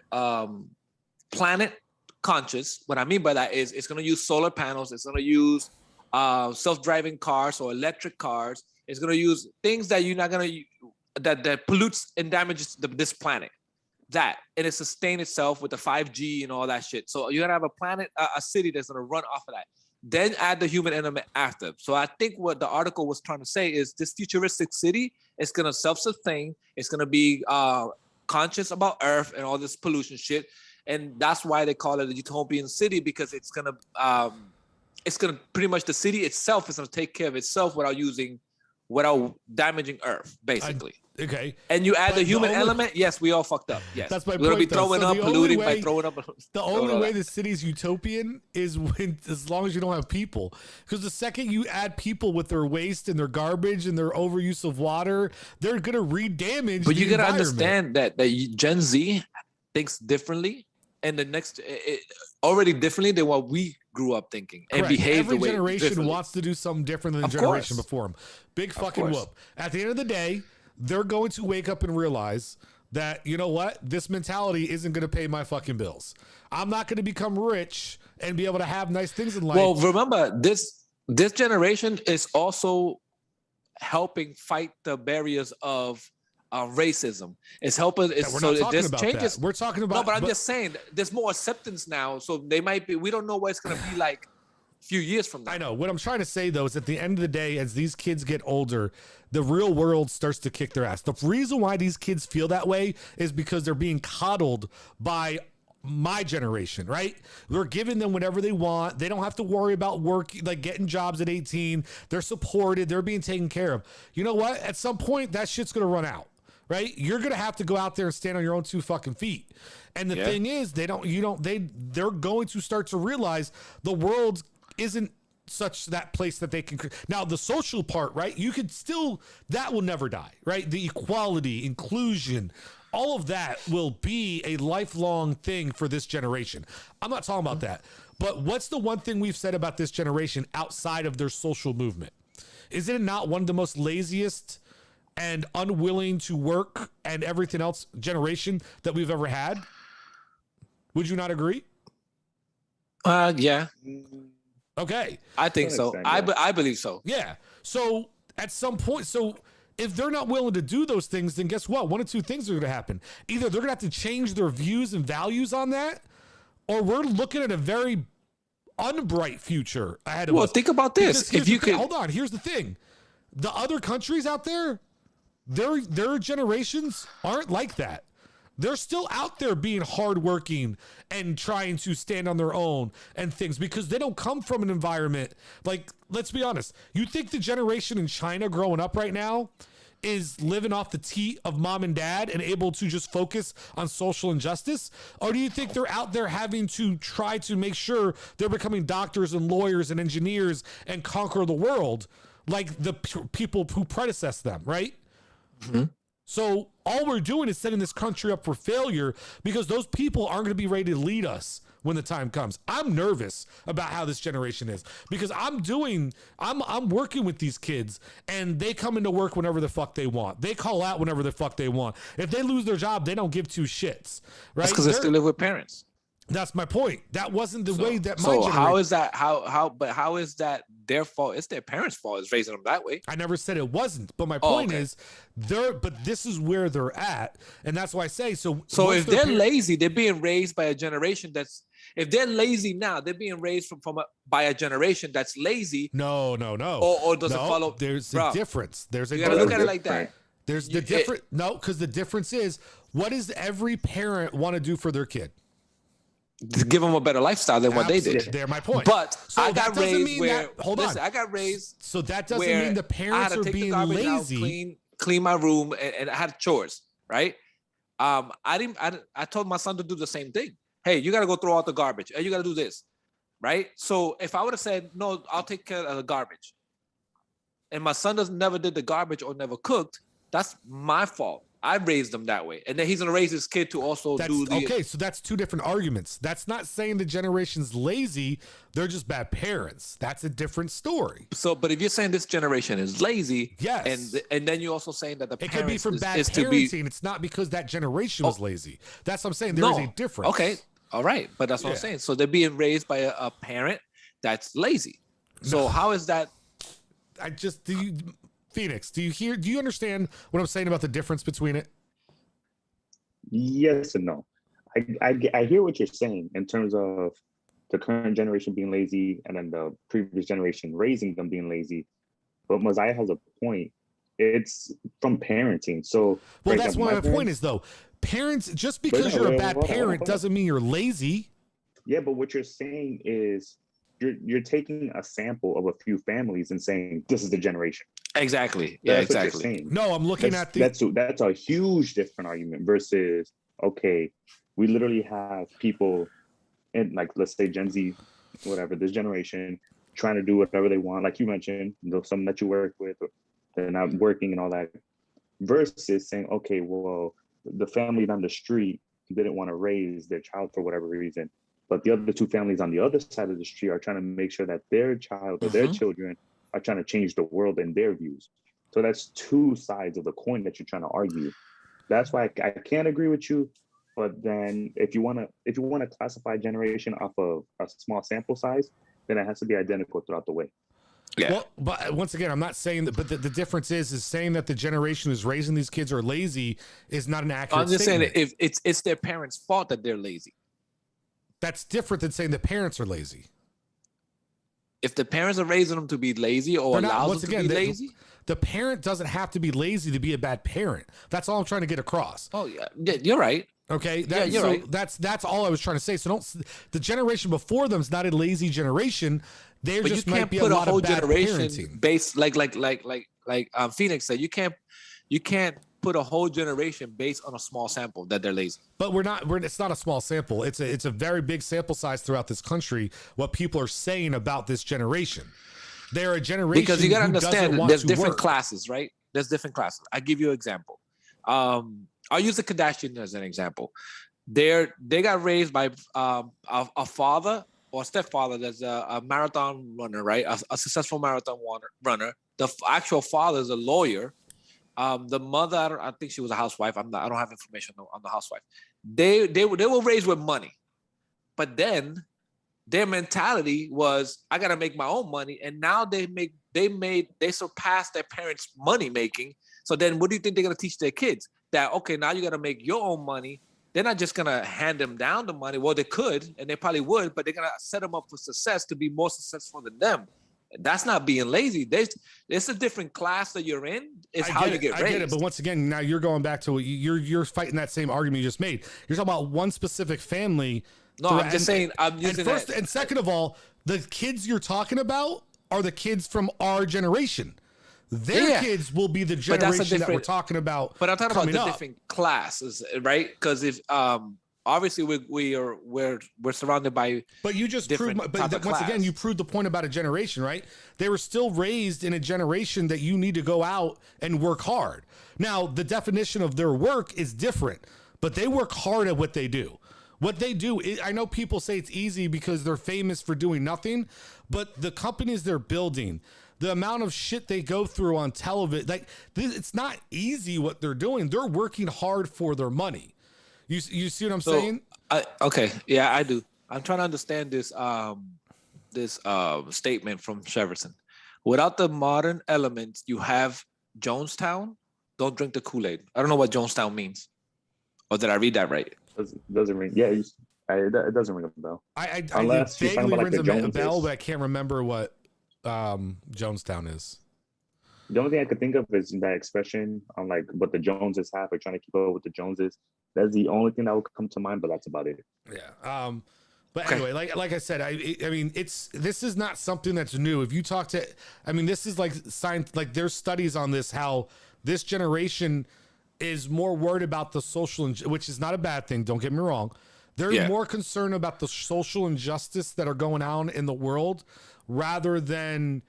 Planet conscious. What I mean by that is it's gonna use solar panels. It's gonna use self-driving cars or electric cars. It's gonna use things that you're not gonna that pollutes and damages this planet. And it sustain itself with the 5G and all that shit. So you're gonna have a planet, a city that's gonna run off of that. Then add the human element after. So I think what the article was trying to say is this futuristic city is gonna self-sustain. It's gonna be conscious about Earth and all this pollution shit, and that's why they call it a utopian city, because it's gonna pretty much, the city itself is gonna take care of itself without damaging Earth, basically. Okay. And you add the human element, yes, we all fucked up. Yes. That's my point. We're going to be throwing up, polluting by throwing up. The only way the city's utopian is as long as you don't have people. Because the second you add people with their waste and their garbage and their overuse of water, they're going to re-damage the environment. But you got to understand that Gen Z thinks differently, and already differently than what we grew up thinking and behave the way. Every generation wants to do something different than the generation before them. Big fucking whoop. At the end of the day, they're going to wake up and realize that, you know what? This mentality isn't going to pay my fucking bills. I'm not going to become rich and be able to have nice things in life. Well, remember, this generation is also helping fight the barriers of racism. It's helping. There's changes. We're talking about. No, but I'm just saying there's more acceptance now. So they might be. We don't know what it's going to be like a few years from now. I know. What I'm trying to say though is, at the end of the day, as these kids get older, the real world starts to kick their ass. The reason why these kids feel that way is because they're being coddled by my generation, right? We're giving them whatever they want. They don't have to worry about work, like getting jobs at 18. They're supported. They're being taken care of. You know what? At some point, that shit's going to run out, right? You're going to have to go out there and stand on your own 2 fucking feet. And the thing is, they're going to start to realize the world isn't such that place that they can. Now the social part, right? You could still, that will never die, right? The equality, inclusion, all of that will be a lifelong thing for this generation. I'm not talking about that, but what's the one thing we've said about this generation outside of their social movement? Is it not one of the most laziest and unwilling to work and everything else generation that we've ever had? Would you not agree? Yeah. Okay. I think so. I believe so. Yeah. So at some point, if they're not willing to do those things, then guess what? One of two things are going to happen. Either they're going to have to change their views and values on that, or we're looking at a very unbright future ahead of us. Well, think about this. If you could hold on, here's the thing. The other countries out there, their generations aren't like that. They're still out there being hardworking and trying to stand on their own and things, because they don't come from an environment like, let's be honest. You think the generation in China growing up right now is living off the teat of mom and dad and able to just focus on social injustice? Or do you think they're out there having to try to make sure they're becoming doctors and lawyers and engineers and conquer the world like the people who predecessed them, right? Mm-hmm. So all we're doing is setting this country up for failure, because those people aren't going to be ready to lead us when the time comes. I'm nervous about how this generation is, because I'm working with these kids, and they come into work whenever the fuck they want. They call out whenever the fuck they want. If they lose their job, they don't give two shits, right? That's because they still live with parents. That's my point. That wasn't the way that my So generation. how is that? How is that their fault? It's their parents' fault. Is raising them that way. I never said it wasn't, but my point okay. is, but this is where they're at, and that's why I say so. So once if they're parents- lazy, they're being raised by a generation that's. If they're lazy now, they're being raised by a generation that's lazy. no, Or does it follow? There's a Bro, difference. There's a You gotta difference. look at it like that. There's the different. No, because the difference is, what does every parent want to do for their kid? To give them a better lifestyle than what they did. Absolutely. They're my point. But So I that got doesn't raised mean where. that- hold on. Listen, I got raised. So that doesn't where mean the I had parents to are take the being garbage out, lazy. clean my room, and I had chores, right? I told my son to do the same thing. Hey, you gotta go throw out the garbage. Hey, you gotta do this, right? So if I would have said no, I'll take care of the garbage, and my son never did the garbage or never cooked, that's my fault. I raised him that way, and then he's gonna raise his kid to also do the. Okay, so that's two different arguments. That's not saying the generation's lazy; they're just bad parents. That's a different story. So, but if you're saying this generation is lazy, Yes. and then you're also saying that the It parents could be from bad is to be. parenting. It's not because that generation was lazy. That's what I'm saying. There is a difference. Okay, all right, but that's what I'm Yeah. saying. So they're being raised by a parent that's lazy. So how is that? Phoenix, do you understand what I'm saying about the difference between it? Yes and no. I hear what you're saying in terms of the current generation being lazy and then the previous generation raising them being lazy. But Mosiah has a point. It's from parenting. So, Well, that's what my point is, though. Parents, just because you're a bad parent doesn't mean you're lazy. Yeah, but what you're saying is you're taking a sample of a few families and saying this is the generation. Exactly. Yeah, That's what you're exactly. saying. No, I'm looking at the. That's a huge different argument versus, okay, we literally have people in, like, let's say Gen Z, whatever, this generation trying to do whatever they want, like you mentioned, someone that you work with, they're not working and all that, versus saying, okay, well, the family down the street didn't want to raise their child for whatever reason, but the other two families on the other side of the street are trying to make sure that their child or their children are trying to change the world in their views. So that's two sides of the coin that you're trying to argue. That's why I can't agree with you. But then if you want to classify generation off of a small sample size, then it has to be identical throughout the way. Yeah. Well, but once again, I'm not saying that, but the difference is saying that the generation who's raising these kids are lazy is not an accurate I'm just statement. saying if it's their parents' fault that they're lazy. That's different than saying the parents are lazy. If the parents are raising them to be lazy or They're not- allows once them again, to be lazy. The parent doesn't have to be lazy to be a bad parent. That's all I'm trying to get across. Oh yeah, you're right. Okay, you're right. That's all I was trying to say. So the generation before them is not a lazy generation. There But just you might can't be put a a lot whole of bad generation parenting. based like Phoenix said. You can't put a whole generation based on a small sample that they're lazy. But it's not a small sample. It's a very big sample size throughout this country. What people are saying about this generation. They're a generation Because you got to who doesn't understand, want there's to different work. classes, right? There's different classes. I give you an example. I'll use the Kardashian as an example. They got raised by a father or a stepfather that's a marathon runner, right? A successful marathon runner. The actual father is a lawyer. The mother, I think she was a housewife. I don't have information on the housewife. They were raised with money, but then their mentality was, I gotta make my own money, and now they surpassed their parents' money making. So then, what do you think they're gonna teach their kids? That okay, now you gotta make your own money. They're not just gonna hand them down the money. Well, they could, and they probably would, but they're gonna set them up for success to be more successful than them. That's not being lazy. There's a different class that you're in. It's how you get raised. I get it, but once again, now you're going back to what you're fighting that same argument you just made. You're talking about one specific family. No, I'm just saying. I'm using first that. and second of all, the kids you're talking about are the kids from our generation. Their kids will be the generation that we're talking about. But I'm talking about the up. different classes, right? Because if obviously we're surrounded by. But you just proved. Once again, you proved the point about a generation, right? They were still raised in a generation that you need to go out and work hard. Now, the definition of their work is different, but they work hard at what they do. What they do, I know people say it's easy because they're famous for doing nothing, but the companies they're building, the amount of shit they go through on television, it's not easy what they're doing. They're working hard for their money. You see what I'm saying? Okay, yeah, I do. I'm trying to understand this statement from Sheverson. Without the modern elements, you have Jonestown. Don't drink the Kool-Aid. I don't know what Jonestown means. Or did I read that right? Doesn't ring. Yeah, it doesn't ring a bell. I Unless you're talking vaguely about like rings the a bell, Joneses. but I can't remember what Jonestown is. The only thing I could think of is that expression on like what the Joneses have, or trying to keep up with the Joneses. That's the only thing that would come to mind, but that's about it. Yeah. But Okay. anyway, like I said, I mean, this is not something that's new. If you talk to, I mean, this is like science, like there's studies on this, how this generation is more worried about the social, which is not a bad thing. Don't get me wrong. They're more concerned about the social injustice that are going on in the world rather than,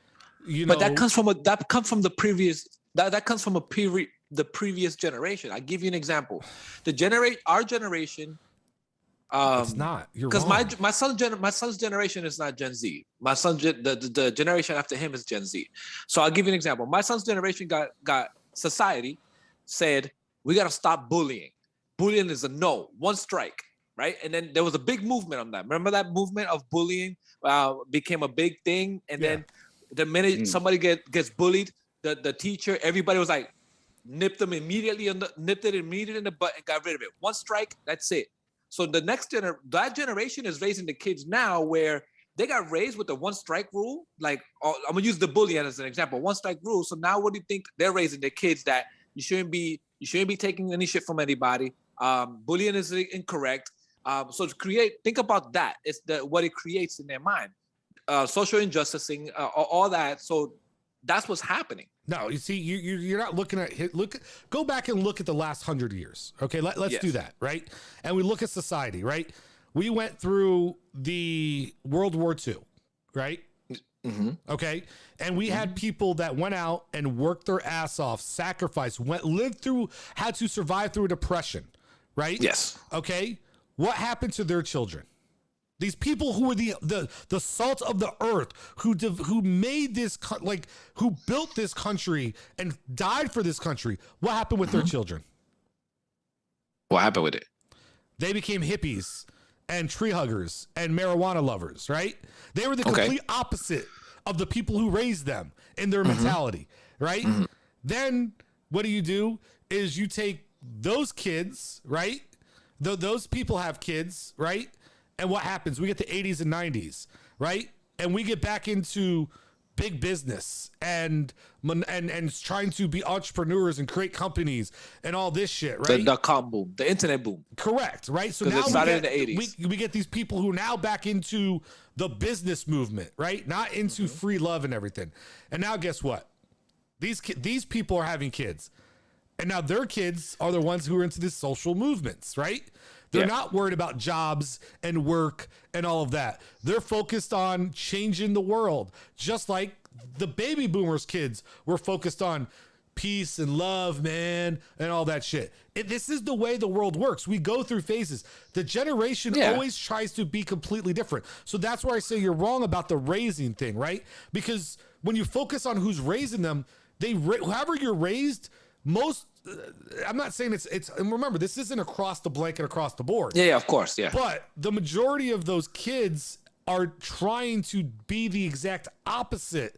But that comes from the previous the previous generation. I give you an example. Our generation. It's not. You're because wrong. my son's generation is not Gen Z. My son, the generation after him is Gen Z. So I'll give you an example. My son's generation got society said we got to stop bullying. Bullying is a no, one strike, right? And then there was a big movement on that. Remember that movement of bullying became a big thing, and then the minute somebody gets bullied, the teacher, everybody was like, nipped it immediately in the butt and got rid of it. One strike, that's it. So the next that generation is raising the kids now where they got raised with the one strike rule. Like, I'm gonna use the bullying as an example, one strike rule. So now what do you think they're raising their kids that you shouldn't be taking any shit from anybody. Bullying is incorrect. So think about that. It's what it creates in their mind. Social injustice, all that. So that's what's happening. No, you see, you're not looking at go back and look at the last 100 years. Okay, let's do that, right? And we look at society, right? We went through the World War II, right? Mm-hmm. Okay, and we had people that went out and worked their ass off, sacrificed, had to survive through a depression, right? Yes. Okay, what happened to their children? These people who were the salt of the earth, who made this, who built this country and died for this country. What happened with their children? What happened with it? They became hippies and tree huggers and marijuana lovers, right? They were the complete opposite of the people who raised them in their mentality, right? Mm-hmm. Then what do? Is you take those kids, right? Those people have kids, right? And what happens? We get the 80s and 90s, right? And we get back into big business and trying to be entrepreneurs and create companies and all this shit, right? The dot-com boom, the internet boom. Correct, right? So now it started in the 80s. We get these people who are now back into the business movement, right? Not into free love and everything. And now guess what? These people are having kids. And now their kids are the ones who are into these social movements, right? They're not worried about jobs and work and all of that. They're focused on changing the world, just like the baby boomers kids were focused on peace and love, man, and all that shit. This is the way the world works. We go through phases. The generation always tries to be completely different. So that's where I say you're wrong about the raising thing, right? Because when you focus on who's raising them, however you're raised, I'm not saying it's and remember, this isn't across the blanket, across the board. Yeah, of course, yeah. But the majority of those kids are trying to be the exact opposite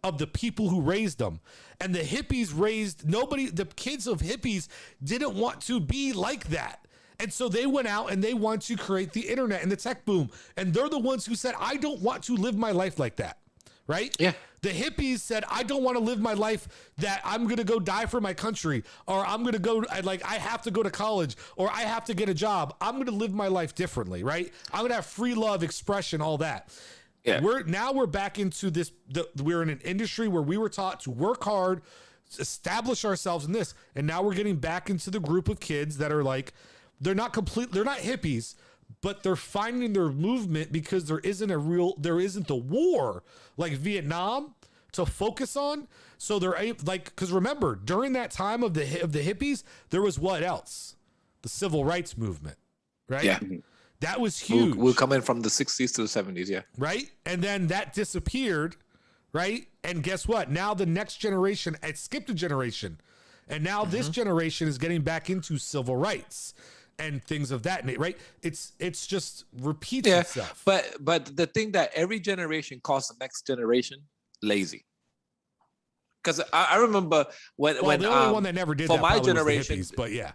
of the people who raised them. And the hippies the kids of hippies didn't want to be like that. And so they went out and they want to create the internet and the tech boom. And they're the ones who said, I don't want to live my life like that. Right? Yeah. The hippies said, I don't want to live my life that I'm going to go die for my country, or I'm going to go, I have to go to college, or I have to get a job. I'm going to live my life differently, right? I'm going to have free love, expression, all that. Yeah. We're back into this. We're in an industry where we were taught to work hard, establish ourselves in this. And now we're getting back into the group of kids that are like, they're not hippies, but they're finding their movement because there isn't the war like Vietnam to focus on. So they're because remember, during that time of the hippies, there was what else? The civil rights movement, right? Yeah. That was huge. We're coming from the 60s to the 70s, yeah. Right? And then that disappeared, right? And guess what? Now the next generation, it skipped a generation. And now this generation is getting back into civil rights and things of that, right? It's just repeats Yeah, itself. but the thing that every generation calls the next generation lazy. Because I remember when the only one that never did for that my probably generation, was the hippies, but yeah.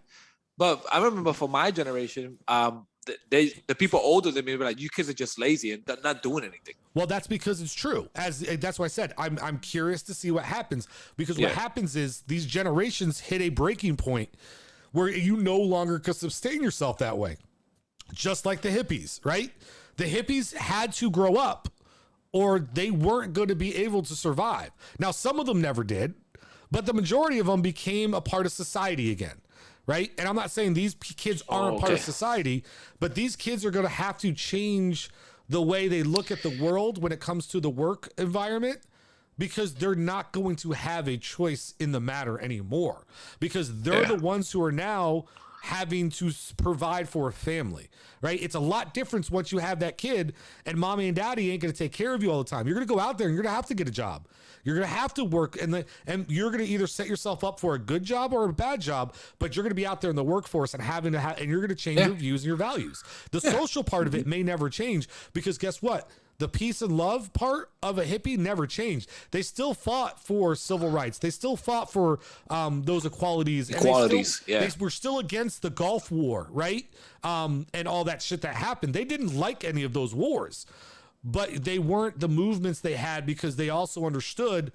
But I remember for my generation, the people older than me were like, "You kids are just lazy and not doing anything." Well, that's because it's true. That's why I said I'm curious to see what happens, because what happens is these generations hit a breaking point where you no longer can sustain yourself that way. Just like the hippies, right? The hippies had to grow up or they weren't going to be able to survive. Now, some of them never did, but the majority of them became a part of society again, right? And I'm not saying these kids aren't part of society, but these kids are going to have to change the way they look at the world when it comes to the work environment, because they're not going to have a choice in the matter anymore, because they're the ones who are now having to provide for a family, right? It's a lot different once you have that kid and mommy and daddy ain't going to take care of you all the time. You're going to go out there and you're going to have to get a job. You're going to have to work, and you're going to either set yourself up for a good job or a bad job, but you're going to be out there in the workforce and having to and you're going to change your views and your values. The social part of it may never change, because guess what? The peace and love part of a hippie never changed. They still fought for civil rights. They still fought for those equalities. They were still against the Gulf War, right? And all that shit that happened. They didn't like any of those wars, but they weren't the movements they had, because they also understood,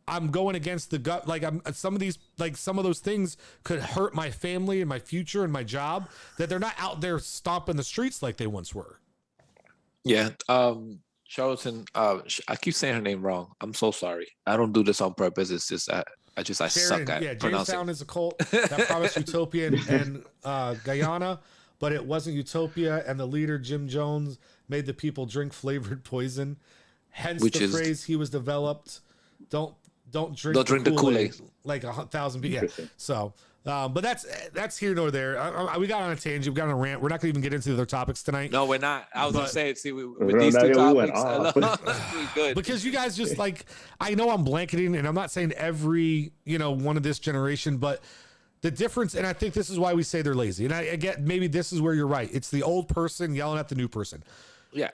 I'm going against the gut. Like some of those things could hurt my family and my future and my job, that they're not out there stomping the streets like they once were. Yeah. Charlton, I keep saying her name wrong. I'm so sorry. I don't do this on purpose. It's just I suck at pronouncing. Jamestown is a cult that promised Utopian and Guyana, but it wasn't Utopia, and the leader Jim Jones made the people drink flavored poison. Hence the phrase he was developed. Don't drink the Kool-Aid like 1,000 people. Yeah. So but that's here nor there. We got on a tangent. We got on a rant. We're not going to even get into the other topics tonight. No, we're not. I was going to say, see, with these two topics, we're good. Because you guys just I know I'm blanketing, and I'm not saying every, one of this generation, but the difference, and I think this is why we say they're lazy. And I get, maybe this is where you're right. It's the old person yelling at the new person. Yeah.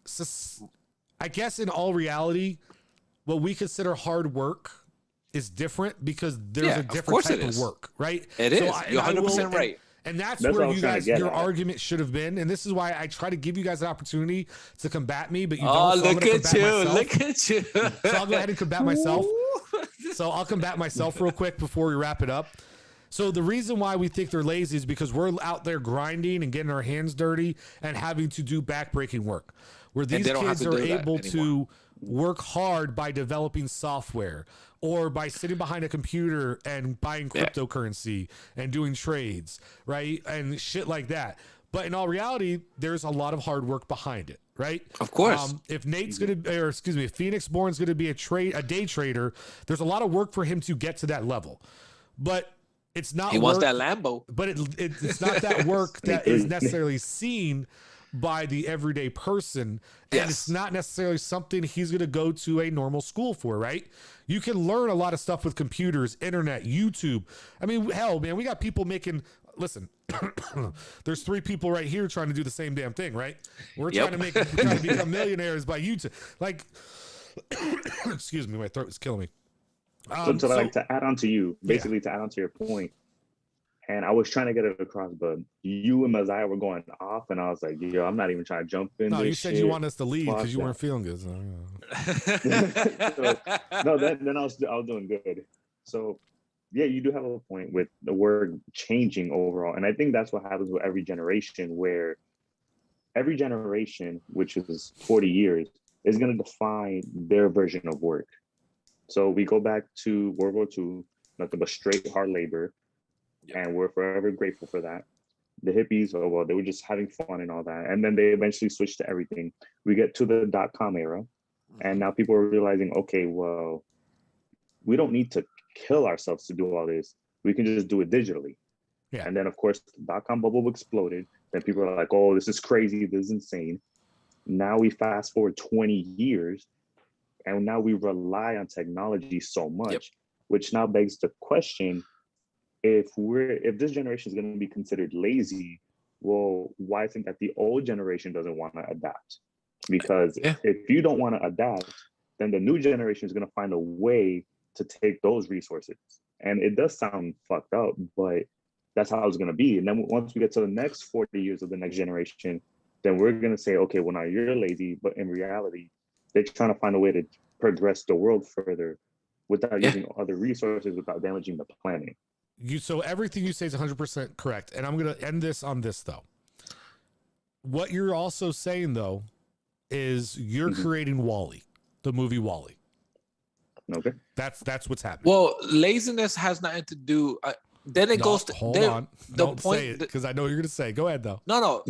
So, I guess in all reality, what we consider hard work is different, because there's a different type of work, right? It is. You're 100% right. And that's where you guys, your argument should have been. And this is why I try to give you guys an opportunity to combat me, but you don't. So look at you. So I'll go ahead and combat myself. So I'll combat myself real quick before we wrap it up. So the reason why we think they're lazy is because we're out there grinding and getting our hands dirty and having to do backbreaking work, where these kids are able to work hard by developing software, or by sitting behind a computer and buying cryptocurrency and doing trades, right? And shit like that. But in all reality, there's a lot of hard work behind it, right? Of course. If if Phoenix Born's going to be a day trader, there's a lot of work for him to get to that level. But it's not. He wants that Lambo. But it's not that work that is necessarily seen by the everyday person, and it's not necessarily something he's going to go to a normal school for, right? You can learn a lot of stuff with computers, internet, YouTube. I mean, hell, man, we got people making. Listen, there's 3 people right here trying to do the same damn thing, right? We're trying to become millionaires by YouTube. Like, excuse me, my throat is killing me. To add on to you, basically to add on to your point, and I was trying to get it across, but you and Messiah were going off, and I was like, yo, I'm not even trying to jump in. No, you said you wanted us to leave because you weren't feeling good. So, then I was doing good. So, yeah, you do have a point with the word changing overall. And I think that's what happens with every generation, where every generation, which is 40 years, is going to define their version of work. So we go back to World War II, nothing but straight hard labor. And we're forever grateful for that. The hippies, they were just having fun and all that. And then they eventually switched to everything. We get to the .com era. And now people are realizing, okay, well, we don't need to kill ourselves to do all this. We can just do it digitally. Yeah. And then, of course, the .com bubble exploded. Then people are like, oh, this is crazy. This is insane. Now we fast forward 20 years. And now we rely on technology so much, which now begs the question, if this generation is going to be considered lazy, well, why think that the old generation doesn't want to adapt? Because if you don't want to adapt, then the new generation is going to find a way to take those resources. And it does sound fucked up, but that's how it's going to be. And then once we get to the next 40 years of the next generation, then we're going to say, okay, well, now you're lazy. But in reality, they're trying to find a way to progress the world further without using other resources, without damaging the planet. So everything you say is 100% correct. And I'm going to end this on this, though. What you're also saying, though, is you're creating WALL-E, the movie WALL-E. Okay. That's what's happening. Well, laziness has nothing to do. Then it goes to hold on. Don't say it because I know what you're going to say. Go ahead, though. No.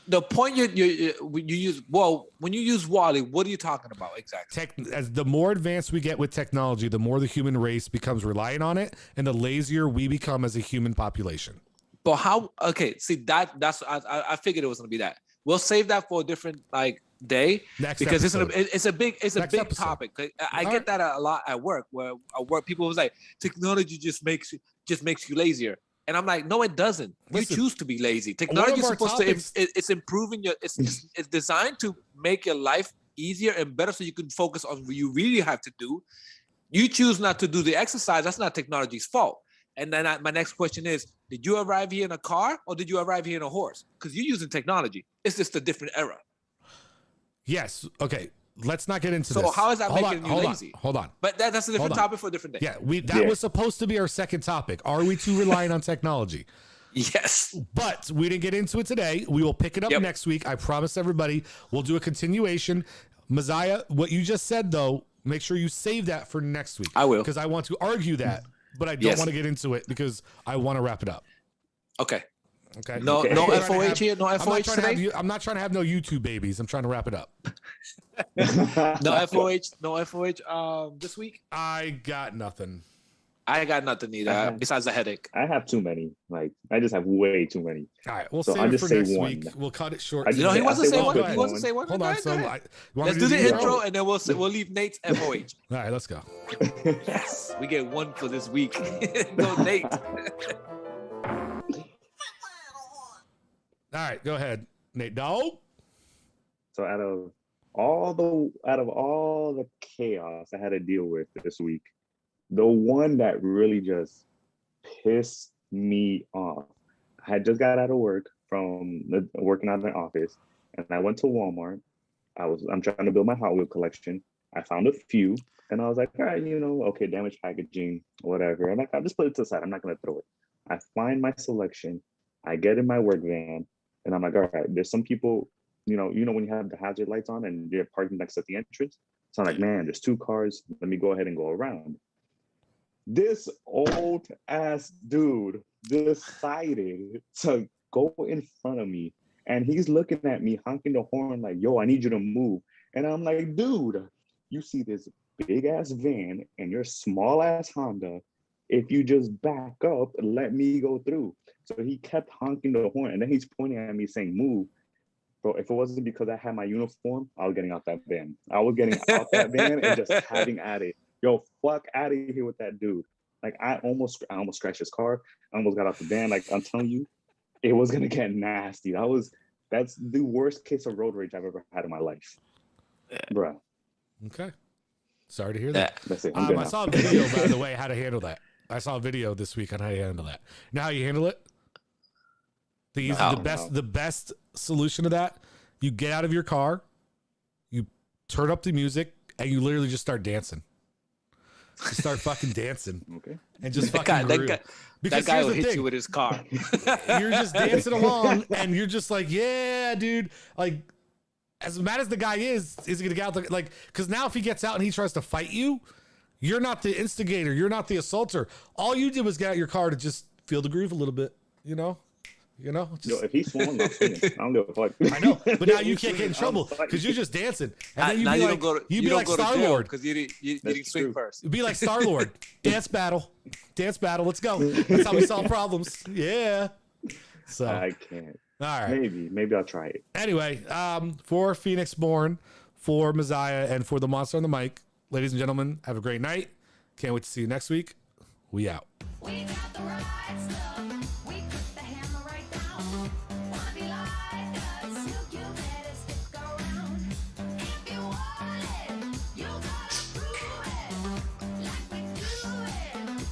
The point you use, well, when you use WALL-E, what are you talking about exactly? As the more advanced we get with technology, the more the human race becomes reliant on it, and the lazier we become as a human population. But how? Okay, see that's I figured it was gonna be that. We'll save that for a different day because it's a big episode. Topic. I get that a lot at work, where at work people was like, technology just makes you lazier. And I'm like, no, it doesn't. You choose to be lazy. Technology is supposed to, it's improving it's designed to make your life easier and better so you can focus on what you really have to do. You choose not to do the exercise. That's not technology's fault. And then my next question is, did you arrive here in a car or did you arrive here in a horse? Because you're using technology. It's just a different era. Yes. Okay. Let's not get into this. So how is that making you lazy? Hold on. But that's a different topic for a different day. Yeah, that was supposed to be our second topic. Are we too reliant on technology? Yes. But we didn't get into it today. We will pick it up next week. I promise everybody we'll do a continuation. Messiah, what you just said, though, make sure you save that for next week. I will. Because I want to argue that, but I don't want to get into it because I want to wrap it up. Okay. Okay. No FOH here. No FOH today. I'm not trying to have no YouTube babies. I'm trying to wrap it up. No FOH. No FOH. This week. I got nothing. I got nothing either. Besides a headache. I have too many. I just have way too many. All right. We'll save it for next week. We'll cut it short. He wants to say one. He wants to say one. Hold on. Let's do the intro and then we'll leave Nate's FOH. All right. Let's go. Yes. We get one for this week. Go Nate. All right, go ahead, Nate. Dog. So out of all the chaos I had to deal with this week, the one that really just pissed me off. I had just got out of work from working out in the office, and I went to Walmart. I'm trying to build my Hot Wheel collection. I found a few, and I was like, all right, okay, damaged packaging, whatever. And I'll just put it to the side. I'm not gonna throw it. I find my selection. I get in my work van. And I'm like, all right, there's some people, when you have the hazard lights on and you're parking next to the entrance. So I'm like, man, there's 2 cars. Let me go ahead and go around. This old ass dude decided to go in front of me. And he's looking at me, honking the horn like, yo, I need you to move. And I'm like, dude, you see this big ass van and your small ass Honda. If you just back up, let me go through. So he kept honking the horn, and then he's pointing at me saying, move. Bro, if it wasn't because I had my uniform, I was getting out that van. I was getting out that van and just having at it. Yo, fuck out of here with that dude. I almost scratched his car. I almost got out the van. I'm telling you, it was going to get nasty. That's the worst case of road rage I've ever had in my life. Bro. Okay. Sorry to hear that. That's it. I saw a video, by the way, how to handle that. I saw a video this week on how to handle that. You know how you handle it? The best solution to that, you get out of your car, you turn up the music, and you literally just start dancing. You start fucking dancing. Okay. And just fucking groove. That guy will hit you with his car. You're just dancing along, and you're just like, yeah, dude. As mad as the guy is he gonna get out there? Because now if he gets out and he tries to fight you, you're not the instigator. You're not the assaulter. All you did was get out your car to just feel the groove a little bit, Just, yo, if he swung, I'm swinging. I don't give a fuck. I know, but now you can't get in trouble because you're just dancing. And then you'd be like Star-Lord. Because you didn't swing first. You'd be like Star-Lord. Dance battle. Let's go. That's how we solve problems. Yeah. So I can't. All right. Maybe I'll try it. Anyway, for Phoenix Born, for Messiah, and for the Monster on the Mic, ladies and gentlemen, have a great night. Can't wait to see you next week. We out. We got the right stuff.